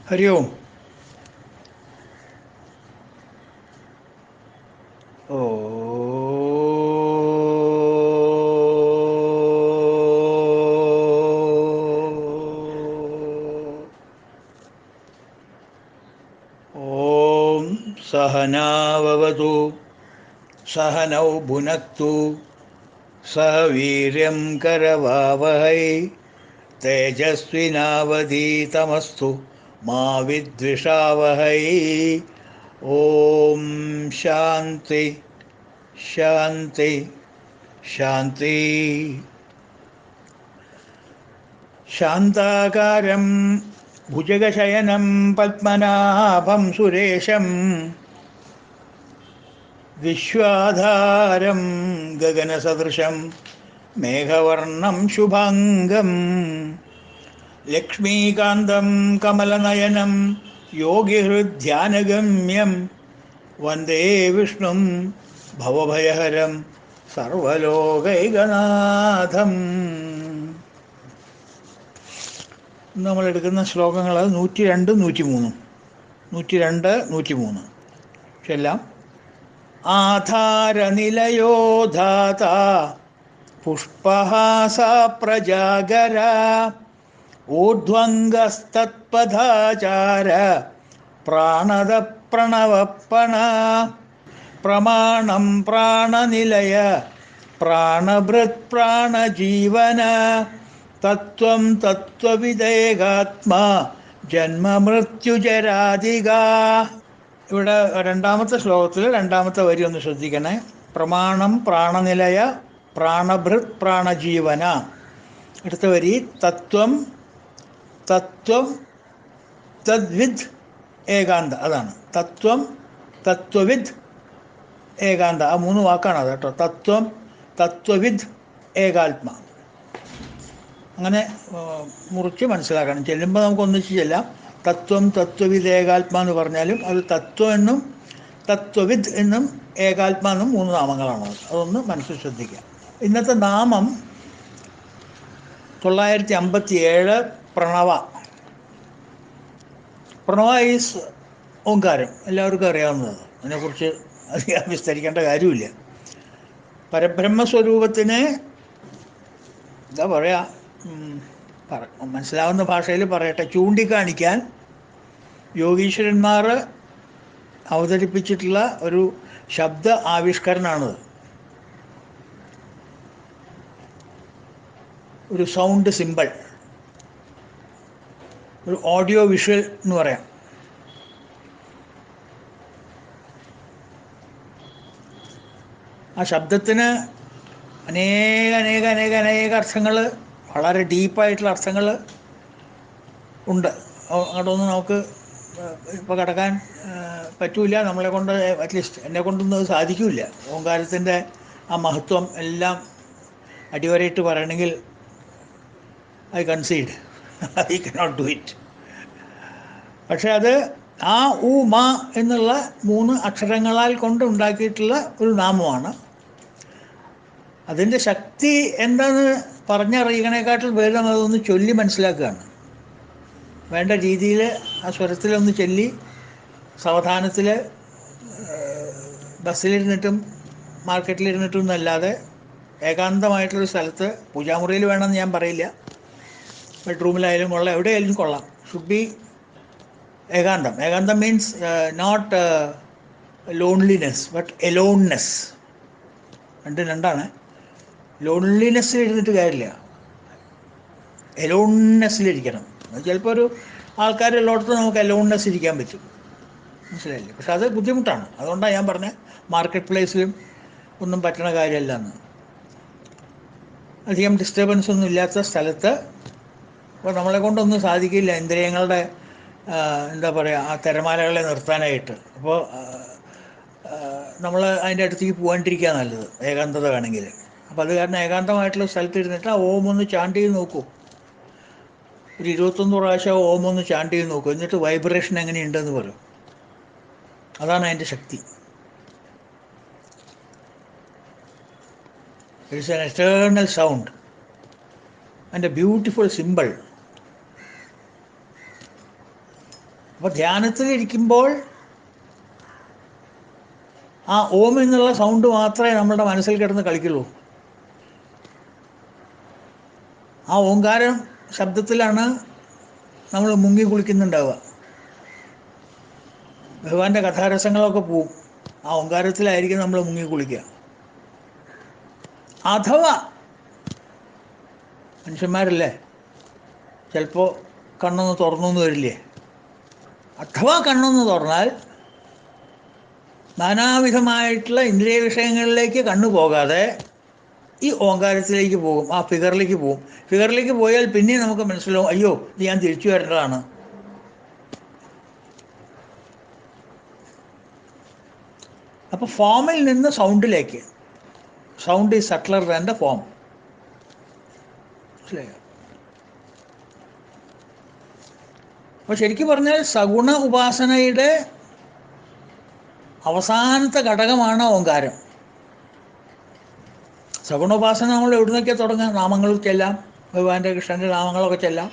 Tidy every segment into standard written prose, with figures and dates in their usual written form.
हरि ओम। ओम सहनाववतु सहनौ भुनक्तु सह वीर्यं करवावहै तेजस्विनावधीतमस्तु मा विद्विषावहै। ओम शांति शांति शांति। शान्ताकारं भुजगशयनं पद्मनाभं सुरेशं विश्वाधारं गगनसदृशं मेघवर्णं शुभाङ्गं लक्ष्मीकान्तं कमलनयनं योगिहृद्ध्यानगम्यं वन्दे विष्णुं भवभयहरं സർവലോകൈകനാഥം. നമ്മളെടുക്കുന്ന ശ്ലോകങ്ങൾ 102, 103. 102, 103 ചെല്ലാം. ആധാരനിലയോ ധാത പുഷ്പഹാസ പ്രജാഗര ഊർധ്വംഗസ്തത്പഥാചാര പ്രാണദ പ്രണവപ്പണ പ്രമാണം പ്രാണനിലയ പ്രാണഭൃത് പ്രാണജീവന തത്വം തത്വവിദേകാത്മാ ജന്മമൃത്യുജരാധിക. ഇവിടെ രണ്ടാമത്തെ ശ്ലോകത്തിൽ രണ്ടാമത്തെ വരി ഒന്ന് ശ്രദ്ധിക്കണേ. പ്രമാണം പ്രാണനിലയ പ്രാണഭൃത് പ്രാണജീവന. അടുത്ത വരി തത്വം തത്വം തദ്വിദ് ഏകാന്ത. അതാണ് തത്വം തത്വവിദ് ഏകാന്ത. ആ 3 വാക്കാണ് അത് കേട്ടോ. തത്വം തത്വവിദ് ഏകാത്മ. അങ്ങനെ മുറിച്ച് മനസ്സിലാക്കണം. ചെല്ലുമ്പോൾ നമുക്ക് ഒന്നിച്ച് ചെല്ലാം. തത്വം തത്വവിദ് ഏകാത്മ എന്ന് പറഞ്ഞാലും അത് തത്വം എന്നും തത്വവിദ് എന്നും ഏകാത്മ എന്നും 3 നാമങ്ങളാണത്. അതൊന്ന് മനസ്സിൽ ശ്രദ്ധിക്കുക. ഇന്നത്തെ നാമം 957 പ്രണവ. പ്രണവ ഈസ് ഓങ്കാരം, എല്ലാവർക്കും അറിയാവുന്നത്. അതിനെക്കുറിച്ച് അധികം വിസ്തരിക്കേണ്ട കാര്യമില്ല. പരബ്രഹ്മസ്വരൂപത്തിനെ എന്താ പറയുക, മനസ്സിലാവുന്ന ഭാഷയിൽ പറയട്ടെ, ചൂണ്ടിക്കാണിക്കാൻ യോഗീശ്വരന്മാർ അവതരിപ്പിച്ചിട്ടുള്ള ഒരു ശബ്ദ ആവിഷ്കരണമാണത്. ഒരു സൗണ്ട് സിമ്പിൾ, ഒരു ഓഡിയോ വിഷ്വൽ എന്ന് പറയാം. ആ ശബ്ദത്തിന് അനേക അർത്ഥങ്ങൾ, വളരെ ഡീപ്പായിട്ടുള്ള അർത്ഥങ്ങൾ ഉണ്ട്. അങ്ങോട്ടൊന്നും നമുക്ക് ഇപ്പോൾ കിടക്കാൻ പറ്റൂല. നമ്മളെ കൊണ്ട്, അറ്റ്ലീസ്റ്റ് എന്നെ കൊണ്ടൊന്നും അത് സാധിക്കില്ല. ഓങ്കാരത്തിൻ്റെ ആ മഹത്വം എല്ലാം അടിവരയിട്ട് പറയണമെങ്കിൽ I concede I cannot do it. പക്ഷെ അത് ആ ഉ മ എന്നുള്ള 3 അക്ഷരങ്ങളാൽ കൊണ്ട് ഉണ്ടാക്കിയിട്ടുള്ള ഒരു നാമമാണ്. അതിൻ്റെ ശക്തി എന്താണെന്ന് പറഞ്ഞറിയിക്കണേക്കാട്ടിൽ ഭേദം അതൊന്ന് ചൊല്ലി മനസ്സിലാക്കുകയാണ്. വേണ്ട രീതിയിൽ ആ സ്വരത്തിലൊന്ന് ചൊല്ലി സാവധാനത്തിൽ ബസ്സിലിരുന്നിട്ടും മാർക്കറ്റിലിരുന്നിട്ടും എന്നല്ലാതെ ഏകാന്തമായിട്ടുള്ളൊരു സ്ഥലത്ത്, പൂജാമുറിയിൽ വേണമെന്ന് ഞാൻ പറയില്ല, ബെഡ്റൂമിലായാലും കൊള്ളാം, എവിടെയായാലും കൊള്ളാം, ഷുഡ് ബി ഏകാന്തം. ഏകാന്തം means not loneliness but aloneness. രണ്ടാണ്. ലോൺലിനെസ്സിൽ ഇരുന്നിട്ട് കാര്യമില്ല, എലോൺനെസ്സിലിരിക്കണം. ചിലപ്പോൾ ഒരു ആൾക്കാരുള്ളിടത്ത് നമുക്ക് എലോൺനെസ് ഇരിക്കാൻ പറ്റും, മനസ്സിലായില്ലേ? പക്ഷെ അത് ബുദ്ധിമുട്ടാണ്. അതുകൊണ്ടാണ് ഞാൻ പറഞ്ഞത് മാർക്കറ്റ് പ്ലേസിലും ഒന്നും പറ്റണ കാര്യമല്ല എന്ന്. അധികം ഡിസ്റ്റർബൻസ് ഒന്നും ഇല്ലാത്ത സ്ഥലത്ത്. അപ്പോൾ നമ്മളെ കൊണ്ടൊന്നും സാധിക്കില്ല ഇന്ദ്രിയങ്ങളുടെ എന്താ പറയുക, ആ തിരമാലകളെ നിർത്താനായിട്ട്. അപ്പോൾ നമ്മൾ അതിൻ്റെ അടുത്തേക്ക് പോകാണ്ടിരിക്കുക നല്ലത്, ഏകാന്തത വേണമെങ്കിൽ. അപ്പോൾ അത് കാരണം ഏകാന്തമായിട്ടുള്ള സ്ഥലത്ത് ഇരുന്നിട്ട് ആ ഓം ഒന്ന് ചാണ്ട് ചെയ്ത് നോക്കൂ. ഒരു 21 പ്രാവശ്യം ഓം ഒന്ന് ചാണ്ട് ചെയ്ത് നോക്കൂ. എന്നിട്ട് വൈബ്രേഷൻ എങ്ങനെയുണ്ടെന്ന് പറയും. അതാണ് അതിൻ്റെ ശക്തി. It's an eternal sound and a beautiful symbol. അപ്പോൾ ധ്യാനത്തിലിരിക്കുമ്പോൾ ആ ഓം എന്നുള്ള സൗണ്ട് മാത്രമേ നമ്മുടെ മനസ്സിൽ കിടന്ന് കളിക്കുള്ളൂ. ആ ഓങ്കാരം ശബ്ദത്തിലാണ് നമ്മൾ മുങ്ങി കുളിക്കുന്നുണ്ടാവുക. ഭഗവാന്റെ കഥാരസങ്ങളൊക്കെ പോവും. ആ ഓങ്കാരത്തിലായിരിക്കും നമ്മൾ മുങ്ങി കുളിക്കുക. അഥവാ മനുഷ്യന്മാരല്ലേ, ചിലപ്പോൾ കണ്ണൊന്ന് തുറന്നൊന്നും വരില്ലേ. അഥവാ കണ്ണൊന്ന് തുറന്നാൽ നാനാവിധമായിട്ടുള്ള ഇന്ദ്രിയ വിഷയങ്ങളിലേക്ക് കണ്ണു പോകാതെ ഈ ഓങ്കാരത്തിലേക്ക് പോകും, ആ ഫിഗറിലേക്ക് പോകും. ഫിഗറിലേക്ക് പോയാൽ പിന്നെ നമുക്ക് മനസ്സിലാവും, അയ്യോ ഇത് ഞാൻ തിരിച്ചു വരേണ്ടതാണ്. അപ്പോൾ ഫോമിൽ നിന്ന് സൗണ്ടിലേക്ക്, sound is subtler than the form. മനസ്സിലായോ? അപ്പോൾ ശരിക്കും പറഞ്ഞാൽ സഗുണ ഉപാസനയുടെ അവസാനത്തെ ഘടകമാണ് ഓങ്കാരം. സഗുണോപാസന നമ്മൾ എവിടുന്നൊക്കെ തുടങ്ങാം? നാമങ്ങൾ ചെല്ലാം, ഭഗവാന്റെ കൃഷ്ണൻ്റെ നാമങ്ങളൊക്കെ ചെല്ലാം.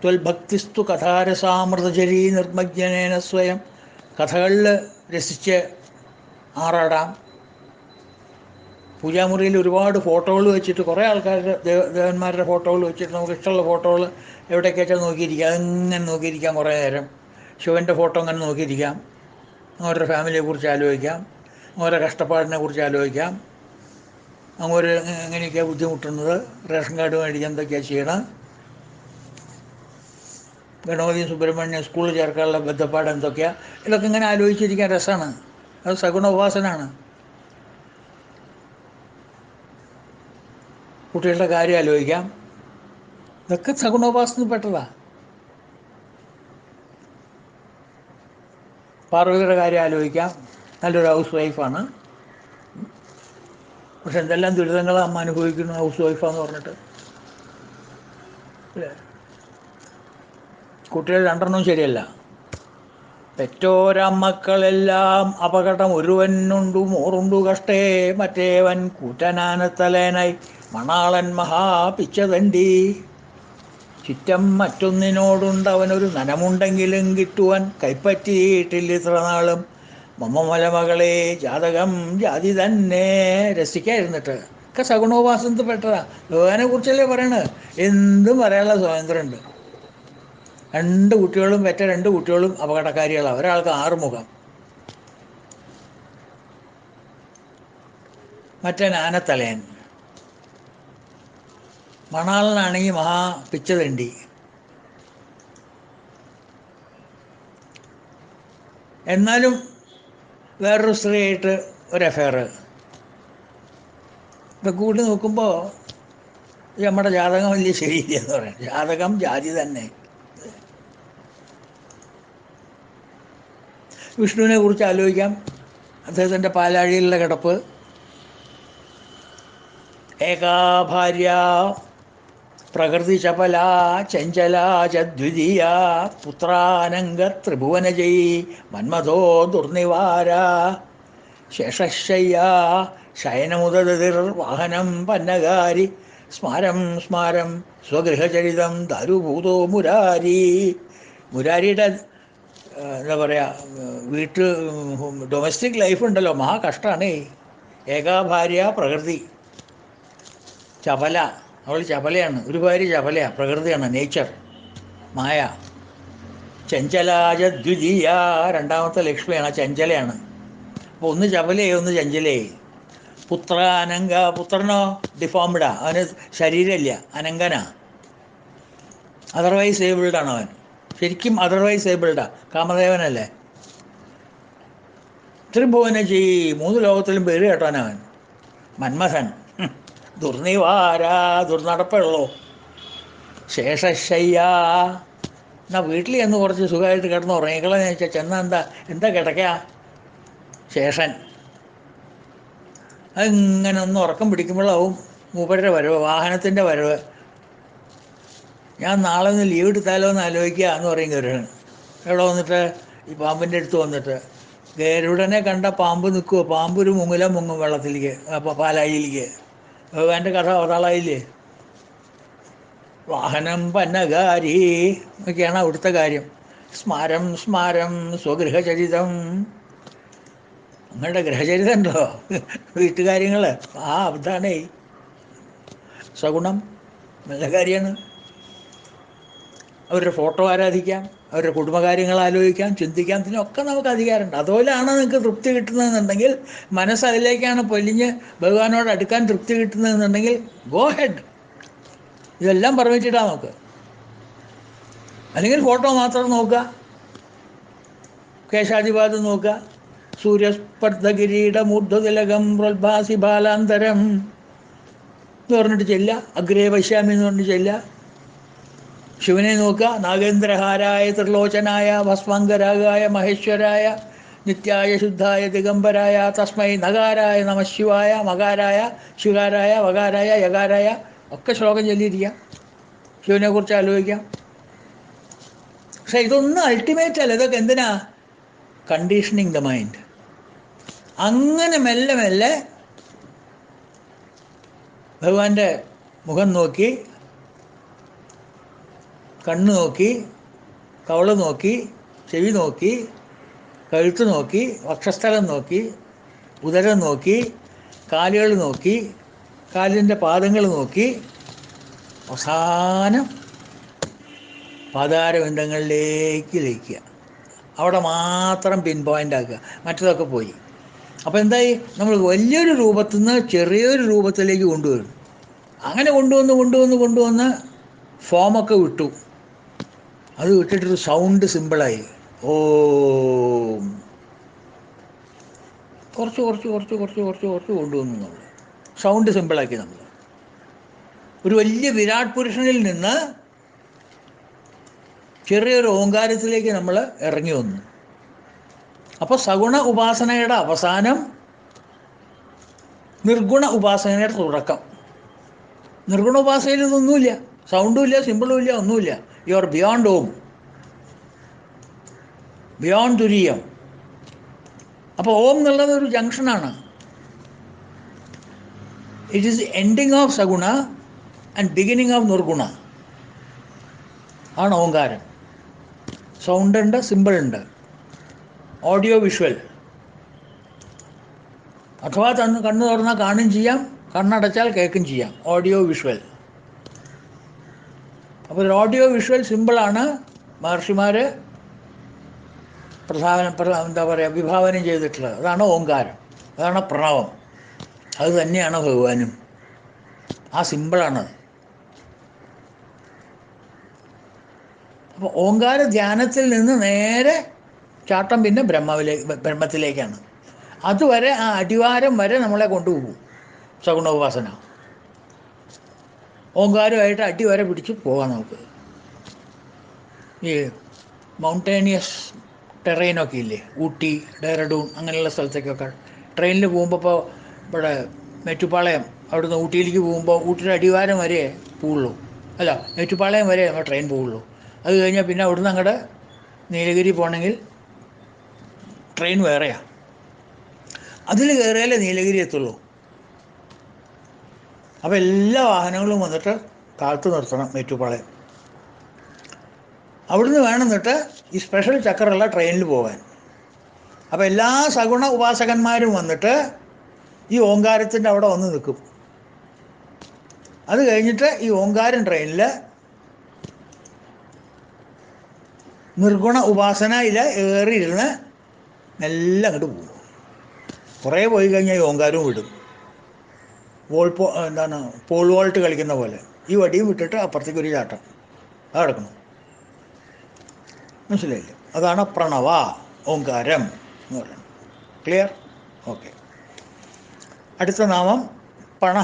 ത്വൽഭക്തിസ്തു കഥാരസാമൃതചരീ നിർമ്മജ്ഞനേന സ്വയം. കഥകളിൽ രസിച്ച് ആറാടാം. പൂജാമുറിയിൽ ഒരുപാട് ഫോട്ടോകൾ വെച്ചിട്ട്, കുറേ ആൾക്കാരുടെ ദേവന്മാരുടെ ഫോട്ടോകൾ വെച്ചിട്ട് നമുക്ക് ഇഷ്ടമുള്ള ഫോട്ടോകൾ എവിടെയൊക്കെ വെച്ചാൽ നോക്കിയിരിക്കാം, അങ്ങനെ നോക്കിയിരിക്കാം കുറേ നേരം. ശിവൻ്റെ ഫോട്ടോ അങ്ങനെ നോക്കിയിരിക്കാം, അവരുടെ ഫാമിലിയെക്കുറിച്ച് ആലോചിക്കാം, അവരുടെ കഷ്ടപ്പാടിനെ കുറിച്ച് ആലോചിക്കാം, അവർ എങ്ങനെയൊക്കെയാണ് ബുദ്ധിമുട്ടുന്നത്, റേഷൻ കാർഡ് മേടിക്കാൻ എന്തൊക്കെയാണ് ചെയ്യണം, ഗണപതിയും സുബ്രഹ്മണ്യം സ്കൂളിൽ ചേർക്കാനുള്ള ബന്ധപ്പാട് എന്തൊക്കെയാണ്, ഇതൊക്കെ ഇങ്ങനെ ആലോചിച്ചിരിക്കാൻ രസമാണ്. അത് സഗുണ ഉപാസനാണ്. കുട്ടികളുടെ കാര്യം ആലോചിക്കാം, ഇതൊക്കെ സഗുണോപാസനയിൽ പെട്ടതാണ്. പാർവതിയുടെ കാര്യം ആലോചിക്കാം, നല്ലൊരു ഹൗസ് വൈഫാണ്, പക്ഷെ എന്തെല്ലാം ദുരിതങ്ങൾ അമ്മ അനുഭവിക്കുന്നു ഹൗസ് വൈഫാന്ന് പറഞ്ഞിട്ട്. അല്ലേ? കുട്ടികൾ രണ്ടെണ്ണവും ശരിയല്ല. പെറ്റോരമ്മക്കളെല്ലാം അപകടം ഒരുവനുണ്ടു മോറുണ്ടു കഷ്ടേ, മറ്റേവൻ കൂറ്റനാനത്തലേനായി മണാളൻ മഹാപിച്ചതണ്ടി. ചുറ്റം മറ്റൊന്നിനോടുണ്ടവനൊരു നനമുണ്ടെങ്കിലും കിട്ടുവാൻ കൈപ്പറ്റിയിട്ടില്ല ഇത്ര നാളും. മമ്മമലമകളെ ജാതകം ജാതി തന്നെ. രസിക്കാതിരുന്നിട്ട് ഒക്കെ സഗുണോപാസനത്തിൽ പെട്ടതാ. ഭഗവാനെ കുറിച്ചല്ലേ പറയണത്. എന്തും പറയാനുള്ള സ്വാതന്ത്ര്യമുണ്ട്. പെറ്റ രണ്ട് കുട്ടികളും അപകടക്കാരികളാണ്. ഒരാൾക്ക് 6 മുഖം, മറ്റേ ആനത്തലയൻ. മണാളനാണെങ്കിൽ മഹാ പിച്ചതണ്ടി. എന്നാലും വേറൊരു സ്ത്രീയായിട്ട് ഒരു അഫെയർ. ഇതൊക്കെ കൂടി നോക്കുമ്പോൾ നമ്മുടെ ജാതകം വലിയ ശരിയില്ല എന്ന് പറയാം. ജാതകം ജാതി തന്നെ. വിഷ്ണുവിനെ കുറിച്ച് ആലോചിക്കാം. അദ്ദേഹത്തിൻ്റെ പാലാഴിയിലുള്ള കിടപ്പ്. ഏകാ ഭാര്യ പ്രകൃതി ചപല ചഞ്ചല ചദ്വിതീയ പുത്രാനംഗ ത്രിഭുവനജയി മന്മഥോ ദുർനിവാര. ശേഷശയ്യ ശയനമുദതിർ വാഹനം പന്നകാരി സ്മാരം സ്മാരം സ്വഗൃഹചരിതം ദാരുഭൂതോ മുരാരി. മുരാരിയുടെ എന്താ പറയുക, ഡൊമസ്റ്റിക് ലൈഫ് ഉണ്ടല്ലോ, മഹാ കഷ്ടമാണ്. ഏകാ ഭാര്യ പ്രകൃതി ചപല, അവൾ ചപലയാണ്. ഒരു ഭാര്യ ചപലയാണ്, പ്രകൃതിയാണ്, നേച്ചർ, മായ. ചഞ്ചലാജ ദ്വിതീയ, രണ്ടാമത്തെ ലക്ഷ്മിയാണ്, ചഞ്ചലയാണ്. അപ്പോൾ ഒന്ന് ചപലയായി ഒന്ന് ചഞ്ചലയായി. പുത്ര അനങ്ക, പുത്രനോ ഡിഫോംഡാ, അവന് ശരീരമില്ല, അനങ്കനാ, അതർവൈസ് ഏബിൾഡാണ് അവൻ. ശരിക്കും അതർവൈസ് ഏബിൾഡാ, കാമദേവനല്ലേ. ത്രിഭുവന ചെയ്, 3 ലോകത്തിലും പേര് കേട്ടാനവൻ. മന്മഥൻ, ദുർനിവാര, ദുർനടപ്പുള്ളൂ. ശേഷശയ്യ, എന്നാൽ വീട്ടിൽ ചെന്ന് കുറച്ച് സുഖമായിട്ട് കിടന്ന് ഉറങ്ങിക്കളെന്ന് വെച്ചാൽ ചെന്നാൽ എന്താ കിടക്കുക? ശേഷൻ. അതിങ്ങനെ ഒന്ന് ഉറക്കം പിടിക്കുമ്പോഴാവും മൂപ്പരുടെ വരവ്, വാഹനത്തിൻ്റെ വരവ്. ഞാൻ നാളെ ഒന്ന് ലീവ് എടുത്താലോ എന്ന് ആലോചിക്കുക എന്ന് പറയും ഗരുഡൻ. എവിടെ വന്നിട്ട്? ഈ പാമ്പിൻ്റെ അടുത്ത് വന്നിട്ട്. ഗരുഡനെ കണ്ട പാമ്പ് നിൽക്കുമോ? പാമ്പ് ഒരു മുങ്ങും വെള്ളത്തിലേക്ക്, പാലായിലേക്ക്. ഭഗവാന്റെ കഥ അവതാളായില്ലേ. വാഹനം പന്നകാരി ഒക്കെയാണ് അവിടുത്തെ കാര്യം. സ്മാരം സ്മാരം സ്വഗൃഹചരിതം. നിങ്ങളുടെ ഗൃഹചരിതം ഉണ്ടോ, വീട്ടുകാര്യങ്ങൾ? അതാണേ സഗുണം. നല്ല കാര്യമാണ്. അവരുടെ ഫോട്ടോ ആരാധിക്കാം, അവരുടെ കുടുംബകാര്യങ്ങൾ ആലോചിക്കാം, ചിന്തിക്കാം, ഇതിനൊക്കെ നമുക്ക് അധികാരമുണ്ട്. അതുപോലെയാണ് നിങ്ങൾക്ക് തൃപ്തി കിട്ടുന്നതെന്നുണ്ടെങ്കിൽ, മനസ്സ് അതിലേക്കാണ് പൊലിഞ്ഞ് ഭഗവാനോട് അടുക്കാൻ തൃപ്തി കിട്ടുന്നതെന്നുണ്ടെങ്കിൽ ഗോ ഹെഡ്, ഇതെല്ലാം പറഞ്ഞിട്ടാണ് നമുക്ക്. അല്ലെങ്കിൽ ഫോട്ടോ മാത്രം നോക്കുക, കേശാദിപാദം നോക്കുക, സൂര്യസ്പർദ്ധകിരീട മൂർധതിലകം പ്രൽഭാസി ബാലാന്തരം എന്ന് പറഞ്ഞിട്ട് ചെല്ല, അഗ്രേ പശ്യാമി എന്ന് പറഞ്ഞിട്ട് ചെല്ല. ശിവനെ നോക്കുക, നാഗേന്ദ്രഹാരായ ത്രിലോചനായ ഭസ്മാംഗരാഗായ മഹേശ്വരായ നിത്യായ ശുദ്ധായ ദിഗംബരായ തസ്മൈ നകാരായ നമശിവായ മകാരായ ശികാരായ വകാരായ യകാരായ ഒക്കെ ശ്ലോകം ചൊല്ലിയിരിക്കാം, ശിവനെക്കുറിച്ച് ആലോചിക്കാം. പക്ഷെ ഇതൊന്നും അൾട്ടിമേറ്റ് അല്ല. ഇതൊക്കെ എന്തിനാ? Conditioning the mind. അങ്ങനെ മെല്ലെ മെല്ലെ ഭഗവാന്റെ മുഖം നോക്കി, കണ്ണ് നോക്കി, കവള് നോക്കി, ചെവി നോക്കി, കഴുത്ത് നോക്കി, വക്ഷസ്ഥലം നോക്കി, ഉദരം നോക്കി, കാലുകൾ നോക്കി, കാലിൻ്റെ പാദങ്ങൾ നോക്കി, അവസാനം പാതാരബന്ധങ്ങളിലേക്ക് ലയിക്കുക. അവിടെ മാത്രം പിൻ പോയിൻ്റ് ആക്കുക, മറ്റതൊക്കെ പോയി. അപ്പോൾ എന്തായി? നമ്മൾ വലിയൊരു രൂപത്തിൽ നിന്ന് ചെറിയൊരു രൂപത്തിലേക്ക് കൊണ്ടുവരും. അങ്ങനെ കൊണ്ടുവന്ന് ഫോമൊക്കെ വിട്ടു. അത് വിട്ടിട്ടൊരു സൗണ്ട് സിമ്പിളായി. ഓം. കുറച്ച് കൊണ്ടുവന്നു നമ്മൾ, സൗണ്ട് സിമ്പിളാക്കി. നമ്മൾ ഒരു വലിയ വിരാട് പുരുഷനിൽ നിന്ന് ചെറിയൊരു ഓങ്കാരത്തിലേക്ക് നമ്മൾ ഇറങ്ങി വന്നു. അപ്പോൾ സഗുണ ഉപാസനയുടെ അവസാനം, നിർഗുണ ഉപാസനയുടെ തുടക്കം. നിർഗുണ ഉപാസനയിൽ ഇതൊന്നുമില്ല, സൗണ്ടും ഇല്ല, സിമ്പിളും ഇല്ല, ഒന്നുമില്ല. You are beyond Om, beyond turiyam. അപ്പോൾ ഓം എന്നുള്ളത് ഒരു ജംഗ്ഷനാണ്. It is ending of saguna and beginning of nirguna ആണ് ഓങ്കാരം. സൗണ്ട് ഉണ്ട്, സിമ്പിൾ ഉണ്ട്, ഓഡിയോ വിഷ്വൽ. അഥവാ കണ്ണ് തുറന്നാൽ കാണുകയും ചെയ്യാം, കണ്ണടച്ചാൽ കേൾക്കുകയും ചെയ്യാം. Audio visual. അപ്പോൾ ഒരു ഓഡിയോ വിഷ്വൽ സിമ്പിളാണ് മഹർഷിമാർ വിഭാവനം ചെയ്തിട്ടുള്ളത്. അതാണ് ഓങ്കാരം, അതാണ് പ്രണവം, അത് തന്നെയാണ് ഭഗവാനും. ആ സിമ്പിളാണത്. അപ്പോൾ ഓങ്കാര ധ്യാനത്തിൽ നിന്ന് നേരെ ചാട്ടം പിന്നെ ബ്രഹ്മത്തിലേക്കാണ്. അതുവരെ ആ അടിവാരം വരെ നമ്മളെ കൊണ്ടുപോകും സഗുണ ഉപാസന. ഓങ്കാരമായിട്ട് അടിവരെ പിടിച്ച് പോകാം നമുക്ക്. ഈ മൗണ്ടേനിയസ് ടെറൈനൊക്കെ ഇല്ലേ, ഊട്ടി, ഡെഹ്റാഡൂൺ അങ്ങനെയുള്ള സ്ഥലത്തേക്കൊക്കെ ട്രെയിനിൽ പോകുമ്പോൾ, ഇപ്പോൾ ഇവിടെ മേറ്റുപ്പാളയം അവിടുന്ന് ഊട്ടിയിലേക്ക് പോകുമ്പോൾ ഊട്ടിയുടെ അടിവാരം വരെ പോവുള്ളൂ, അല്ല മേറ്റുപ്പാളയം വരെ നമ്മൾ ട്രെയിൻ പോവുള്ളൂ. അത് കഴിഞ്ഞാൽ പിന്നെ അവിടുന്ന് അങ്ങോട്ട് നീലഗിരി പോകണമെങ്കിൽ ട്രെയിൻ വേറെയാണ്. അതിൽ കയറിയാലേ നീലഗിരി എത്തുള്ളൂ. അപ്പോൾ എല്ലാ വാഹനങ്ങളും വന്നിട്ട് താഴ്ത്തു നിർത്തണം മേറ്റുപ്പാളയം. അവിടുന്ന് വേണം എന്നിട്ട് ഈ സ്പെഷ്യൽ ചക്കറുള്ള ട്രെയിനിൽ പോകാൻ. അപ്പോൾ എല്ലാ സഗുണ ഉപാസകന്മാരും വന്നിട്ട് ഈ ഓങ്കാരത്തിൻ്റെ അവിടെ വന്ന് നിൽക്കും. അത് കഴിഞ്ഞിട്ട് ഈ ഓങ്കാരം ട്രെയിനിൽ നിർഗുണ ഉപാസനയിൽ ഏറിയിരുന്ന് എല്ലാം അങ്ങോട്ട് പോകും. കുറേ പോയി കഴിഞ്ഞാൽ ഈ ഓങ്കാരവും വിടും. പോൾ വോൾട്ട് കളിക്കുന്ന പോലെ ഈ വടിയും വിട്ടിട്ട് അപ്പുറത്തേക്ക് ഒരു ചാട്ടം, അത് കിടക്കണം. മനസ്സിലായില്ലേ? അതാണ് പ്രണവ, ഓങ്കാരം എന്ന് പറയുന്നത്. ക്ലിയർ? ഓക്കെ. അടുത്ത നാമം പണ.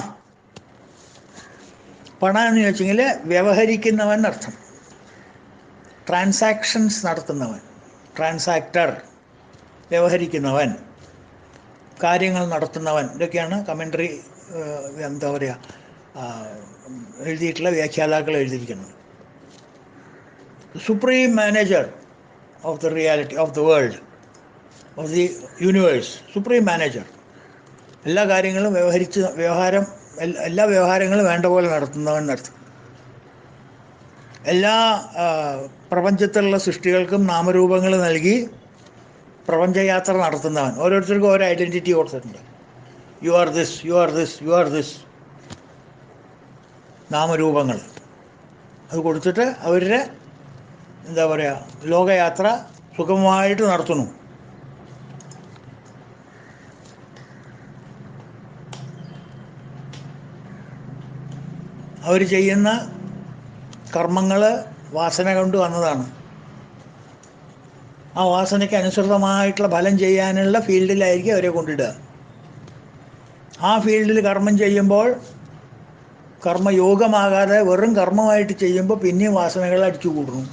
പണ എന്ന് ചോദിച്ചെങ്കിൽ വ്യവഹരിക്കുന്നവൻ എന്നർത്ഥം. ട്രാൻസാക്ഷൻസ് നടത്തുന്നവൻ, ട്രാൻസാക്ടർ, വ്യവഹരിക്കുന്നവൻ, കാര്യങ്ങൾ നടത്തുന്നവൻ. ഇതൊക്കെയാണ് കമൻ്ററി എഴുതിയിട്ടുള്ള വ്യാഖ്യാതാക്കൾ എഴുതിയിരിക്കുന്നത്. Supreme manager of the reality of the world, of the universe. Supreme manager, എല്ലാ കാര്യങ്ങളും എല്ലാ വ്യവഹാരങ്ങളും വേണ്ട പോലെ നടത്തുന്നവൻ എന്നർത്ഥം. എല്ലാ പ്രപഞ്ചത്തിലുള്ള സൃഷ്ടികൾക്കും നാമരൂപങ്ങൾ നൽകി പ്രപഞ്ചയാത്ര നടത്തുന്നവൻ. ഓരോരുത്തർക്കും ഓരോ ഐഡൻറ്റിറ്റി കൊടുത്തിട്ടുണ്ട്. You are this, you are this, you are this, നാമരൂപങ്ങൾ അത് കൊടുത്തിട്ട് അവരുടെ എന്താ പറയുക, ലോകയാത്ര സുഗമമായിട്ട് നടത്തുന്നു. അവർ ചെയ്യുന്ന കർമ്മങ്ങൾ വാസന കൊണ്ട് വന്നതാണ്. ആ വാസനയ്ക്ക് അനുസൃതമായിട്ടുള്ള ഫലം ചെയ്യാനുള്ള ഫീൽഡിലായിരിക്കും അവരെ കൊണ്ടിടുക. ആ ഫീൽഡിൽ കർമ്മം ചെയ്യുമ്പോൾ കർമ്മയോഗമാകാതെ വെറും കർമ്മമായിട്ട് ചെയ്യുമ്പോൾ പിന്നെയും വാസനകൾ അടിച്ചു കൂടുന്നു,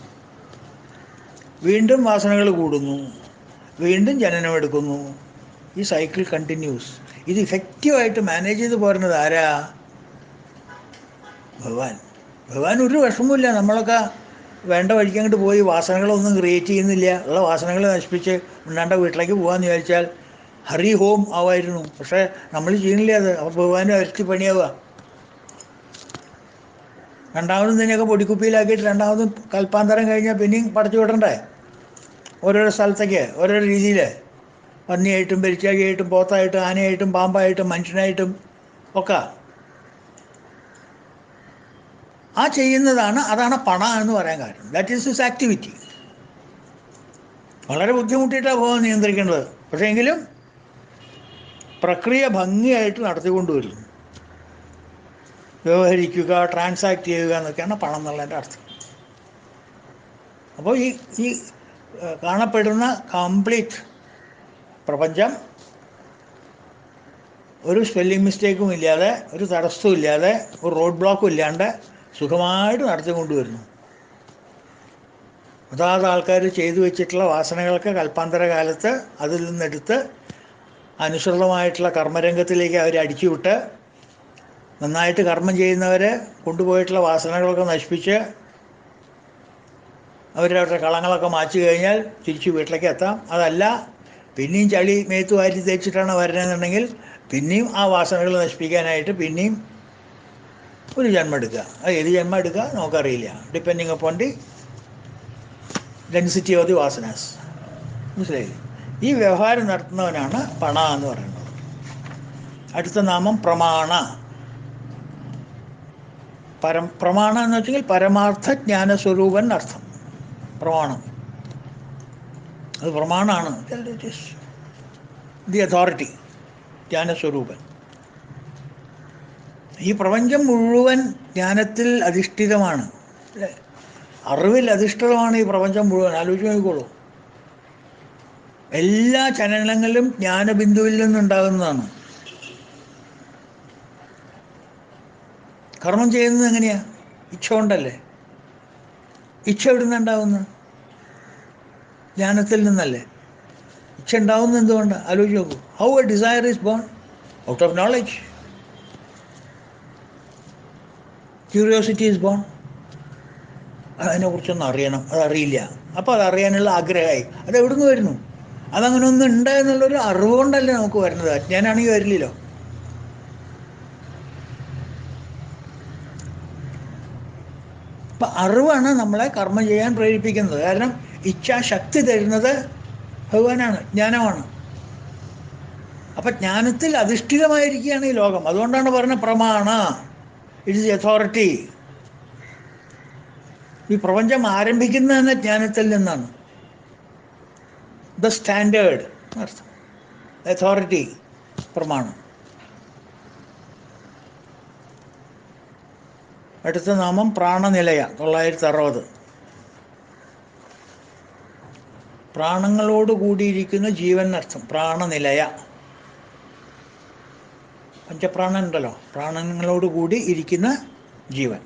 വീണ്ടും വാസനകൾ കൂടുന്നു, വീണ്ടും ജനനമെടുക്കുന്നു. ഈ സൈക്കിൾ കണ്ടിന്യൂസ്. ഇത് ഇഫക്റ്റീവായിട്ട് മാനേജ് ചെയ്ത് പോരുന്നത് ആരാ? ഭഗവാൻ. ഭഗവാൻ ഒരു വിഷമമില്ല. നമ്മളൊക്കെ വേണ്ട വഴിക്ക് അങ്ങോട്ട് പോയി വാസനകളൊന്നും ക്രിയേറ്റ് ചെയ്യുന്നില്ല. ഉള്ള വാസനകൾ നശിപ്പിച്ച് ഉണ്ടാണ്ട വീട്ടിലേക്ക് പോകാമെന്ന് വിചാരിച്ചാൽ ഹറി ഹോം ആവായിരുന്നു. പക്ഷേ നമ്മൾ ചെയ്യുന്നില്ല അത്. അപ്പോൾ ഭഗവാന് ഇരട്ടി പണിയാവുക. രണ്ടാമതും ഇതിനെയൊക്കെ പൊടിക്കുപ്പിയിലാക്കിയിട്ട് രണ്ടാമതും കൽപ്പാന്തരം കഴിഞ്ഞാൽ പിന്നെയും പടച്ചു വിടണ്ടേ ഓരോരോ സ്ഥലത്തേക്ക്, ഓരോരോ രീതിയിൽ. പന്നിയായിട്ടും പെരിച്ചാഴിയായിട്ടും പോത്തായിട്ടും ആനയായിട്ടും പാമ്പായിട്ടും മനുഷ്യനായിട്ടും ഒക്കെ. ആ ചെയ്യുന്നതാണ്, അതാണ് പണ എന്ന് പറയാൻ കാരണം. That is his activity. വളരെ ബുദ്ധിമുട്ടിയിട്ടാണ് പോകാൻ നിയന്ത്രിക്കേണ്ടത്. പക്ഷേ എങ്കിലും പ്രക്രിയ ഭംഗിയായിട്ട് നടത്തിക്കൊണ്ടുവരുന്നു. വ്യവഹരിക്കുക, ട്രാൻസാക്ട് ചെയ്യുക എന്നൊക്കെയാണ് പണം എന്നുള്ളതിൻ്റെ അർത്ഥം. അപ്പോൾ ഈ കാണപ്പെടുന്ന കംപ്ലീറ്റ് പ്രപഞ്ചം ഒരു സ്പെല്ലിംഗ് മിസ്റ്റേക്കും ഇല്ലാതെ, ഒരു തടസ്സവും ഇല്ലാതെ, ഒരു റോഡ് ബ്ലോക്കും ഇല്ലാണ്ട് സുഖമായിട്ട് നടത്തിക്കൊണ്ടുവരുന്നു. അതാത് ആൾക്കാർ ചെയ്തു വെച്ചിട്ടുള്ള വാസനകൾക്ക് കൽപ്പാന്തര കാലത്ത് അതിൽ നിന്നെടുത്ത് അനുസൃതമായിട്ടുള്ള കർമ്മരംഗത്തിലേക്ക് അവർ അടിച്ചുവിട്ട് നന്നായിട്ട് കർമ്മം ചെയ്യുന്നവർ കൊണ്ടുപോയിട്ടുള്ള വാസനകളൊക്കെ നശിപ്പിച്ച് അവരവരുടെ കളങ്ങളൊക്കെ മാച്ചു കഴിഞ്ഞാൽ തിരിച്ച് വീട്ടിലേക്ക് എത്താം. അതല്ല പിന്നെയും ചളി മേത്ത് വാരി തേച്ചിട്ടാണ് വരുന്നതെന്നുണ്ടെങ്കിൽ പിന്നെയും ആ വാസനകൾ നശിപ്പിക്കാനായിട്ട് പിന്നെയും ഒരു ജന്മം എടുക്കുക. അത് ഏത് ജന്മം എടുക്കുക നമുക്കറിയില്ല. Depending upon the density of the vasanas. മനസ്സിലായി? ഈ വ്യവഹാരം നടത്തുന്നവനാണ് പണ എന്ന് പറയുന്നത്. അടുത്ത നാമം പ്രമാണ. പ്രമാണ എന്ന് വെച്ചെങ്കിൽ പരമാർത്ഥ ജ്ഞാനസ്വരൂപൻ അർത്ഥം. പ്രമാണം അത് പ്രമാണമാണ്. ഇറ്റ് ഈസ് ദി അതോറിറ്റി, ജ്ഞാനസ്വരൂപൻ. ഈ പ്രപഞ്ചം മുഴുവൻ ജ്ഞാനത്തിൽ അധിഷ്ഠിതമാണ്, അല്ലേ? അറിവിൽ അധിഷ്ഠിതമാണ് ഈ പ്രപഞ്ചം മുഴുവൻ. ആലോചിച്ച് നോക്കിക്കോളൂ. എല്ലാ ചലനങ്ങളും ജ്ഞാനബിന്ദുവിൽ നിന്നുണ്ടാകുന്നതാണ്. കർമ്മം ചെയ്യുന്നത് എങ്ങനെയാ? ഇച്ഛ കൊണ്ടല്ലേ. ഇച്ഛ എവിടെ നിന്നുണ്ടാകുന്നത്? ജ്ഞാനത്തിൽ നിന്നല്ലേ. ഇച്ഛ ഉണ്ടാവുന്നത് എന്തുകൊണ്ടാണ്? ആലോചിച്ച് നോക്കൂ. How a desire is born? Out of knowledge. Curiosity is born. അതിനെക്കുറിച്ചൊന്നും അറിയണം, അതറിയില്ല. അപ്പോൾ അതറിയാനുള്ള ആഗ്രഹമായി. അതെവിടെ നിന്ന് വരുന്നു? അതങ്ങനെ ഒന്നും ഉണ്ട് എന്നുള്ളൊരു അറിവ് കൊണ്ടല്ലേ നമുക്ക് വരുന്നത്. അജ്ഞാനാണെങ്കിൽ വരില്ലല്ലോ. അപ്പം അറിവാണ് നമ്മളെ കർമ്മം ചെയ്യാൻ പ്രേരിപ്പിക്കുന്നത്. കാരണം ഇച്ഛാശക്തി തരുന്നത് ഭഗവാനാണ്, ജ്ഞാനമാണ്. അപ്പം ജ്ഞാനത്തിൽ അധിഷ്ഠിതമായിരിക്കുകയാണ് ഈ ലോകം. അതുകൊണ്ടാണ് പറഞ്ഞത് പ്രമാണ, ഇറ്റ് ഈസ് അതോറിറ്റി. ഈ പ്രപഞ്ചം ആരംഭിക്കുന്നത് തന്നെ ജ്ഞാനത്തിൽ നിന്നാണ്. ദ സ്റ്റാൻഡേർഡ് അർത്ഥം, അതോറിറ്റി, പ്രമാണം. അടുത്ത നാമം പ്രാണനിലയ. 960. പ്രാണങ്ങളോട് കൂടിയിരിക്കുന്ന ജീവൻ അർത്ഥം. പ്രാണനിലയ. പഞ്ചപ്രാണൻ ഉണ്ടല്ലോ, പ്രാണങ്ങളോട് കൂടി ഇരിക്കുന്ന ജീവൻ.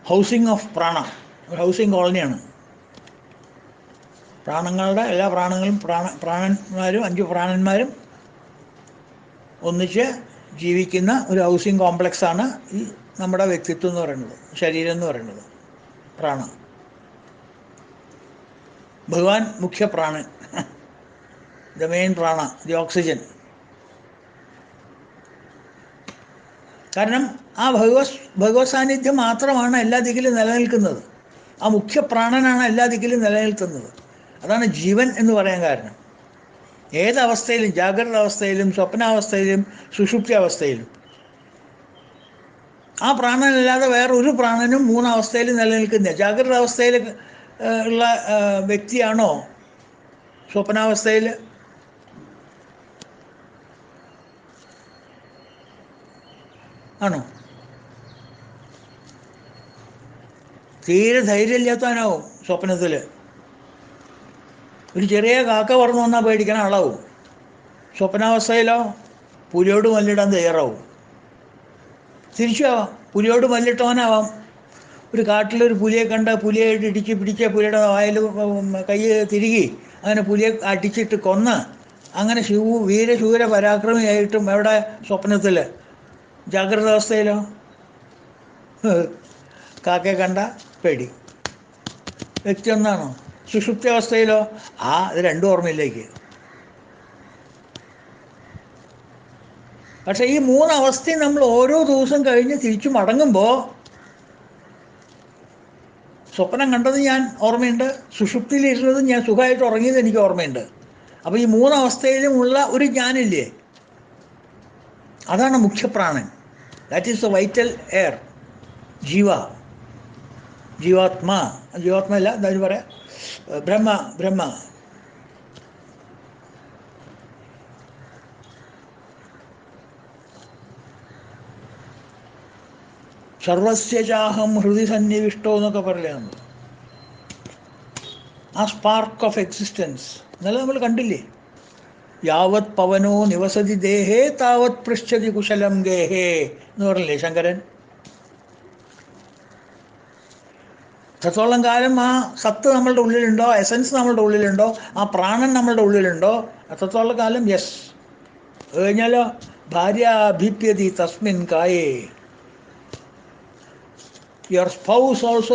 ഹൗസിംഗ് ഓഫ് പ്രാണ, ഒരു ഹൗസിംഗ് കോളനിയാണ്. പ്രാണങ്ങളുടെ എല്ലാ പ്രാണങ്ങളും പ്രാണന്മാരും 5 പ്രാണന്മാരും ഒന്നിച്ച് ജീവിക്കുന്ന ഒരു ഹൗസിംഗ് കോംപ്ലക്സാണ് ഈ നമ്മുടെ വ്യക്തിത്വം എന്ന് പറയുന്നത്, ശരീരം എന്ന് പറയുന്നത്. പ്രാണ. ഭഗവാൻ മുഖ്യ പ്രാണൻ, the main Prana, the oxygen. കാരണം ആ ഭഗവത് സാന്നിധ്യം മാത്രമാണ് എല്ലാ ദിക്കിലും നിലനിൽക്കുന്നത്. ആ മുഖ്യ പ്രാണനാണ് എല്ലാ ദിക്കിലും നിലനിൽക്കുന്നത്. അതാണ് ജീവൻ എന്ന് പറയാൻ കാരണം. ഏതവസ്ഥയിലും, ജാഗ്രത അവസ്ഥയിലും, സ്വപ്നാവസ്ഥയിലും, സുഷുപ്തി അവസ്ഥയിലും ആ പ്രാണനല്ലാതെ വേറൊരു പ്രാണനും മൂന്നവസ്ഥയിലും നിലനിൽക്കുന്നില്ല. ജാഗ്രത അവസ്ഥയിൽ ഉള്ള വ്യക്തിയാണോ സ്വപ്നാവസ്ഥയിൽ? ആണോ? തീരെ ധൈര്യമില്ലാത്തവനാവും സ്വപ്നത്തിൽ. ഒരു ചെറിയ കാക്ക പറന്നു വന്നാൽ പേടിക്കണ ആളാവും. സ്വപ്നാവസ്ഥയിലോ പുലിയോട് മല്ലിടാൻ തയ്യാറാവും. തിരിച്ചുമാവാം, പുലിയോട് മല്ലിട്ടവനാവാം. ഒരു കാട്ടിലൊരു പുലിയെ കണ്ട പുലിയായിട്ട് ഇടിച്ച് പിടിച്ച പുലിയുടെ വായിൽ കൈ തിരുകി അങ്ങനെ പുലിയെ അടിച്ചിട്ട് കൊന്ന് അങ്ങനെ വീരശൂര പരാക്രമിയായിട്ടും എവിടെ? സ്വപ്നത്തിൽ. ജാഗ്രത അവസ്ഥയിലോ കാക്കയെ കണ്ട പേടി. വ്യക്തി ഒന്നാണോ? സുഷുപ്തി അവസ്ഥയിലോ ഇത് രണ്ടും ഓർമ്മയിലേക്ക്. പക്ഷെ ഈ മൂന്നവസ്ഥയും നമ്മൾ ഓരോ ദിവസം കഴിഞ്ഞ് തിരിച്ചു മടങ്ങുമ്പോൾ സ്വപ്നം കണ്ടത് ഞാൻ ഓർമ്മയുണ്ട്, സുഷുപ്തിയിലിരുന്നത് ഞാൻ സുഖമായിട്ട് ഉറങ്ങിയത് എനിക്ക് ഓർമ്മയുണ്ട്. അപ്പോൾ ഈ മൂന്നവസ്ഥയിലും ഉള്ള ഒരു ഞാനില്ലേ, അതാണ് മുഖ്യപ്രാണൻ. That is the vital air. ജീവാത്മാ അല്ല, എന്താ പറയാ, ബ്രഹ്മ. സർവസ്യ ചാഹം ഹൃദി സന്നിവിഷ്ടോ എന്നൊക്കെ പറയില്ലേ നമ്മൾ. ആ സ്പാർക്ക് ഓഫ് എക്സിസ്റ്റൻസ് ഇന്നലെ നമ്മൾ കണ്ടില്ലേ? യാവത് പവനോ നിവസതി ദേഹേ താവത് പൃച്ഛതി കുശലം ഗേഹേ എന്ന് പറഞ്ഞില്ലേ ശങ്കരൻ? എത്രത്തോളം കാലം ആ സത്ത് നമ്മളുടെ ഉള്ളിലുണ്ടോ, എസൻസ് നമ്മളുടെ ഉള്ളിലുണ്ടോ, ആ പ്രാണൻ നമ്മളുടെ ഉള്ളിലുണ്ടോ, അത്രത്തോളം കാലം യെസ്. കഴിഞ്ഞാലോ ഭാര്യ അഭിപ്യതി തസ്മിൻ കായേ. Your spouse also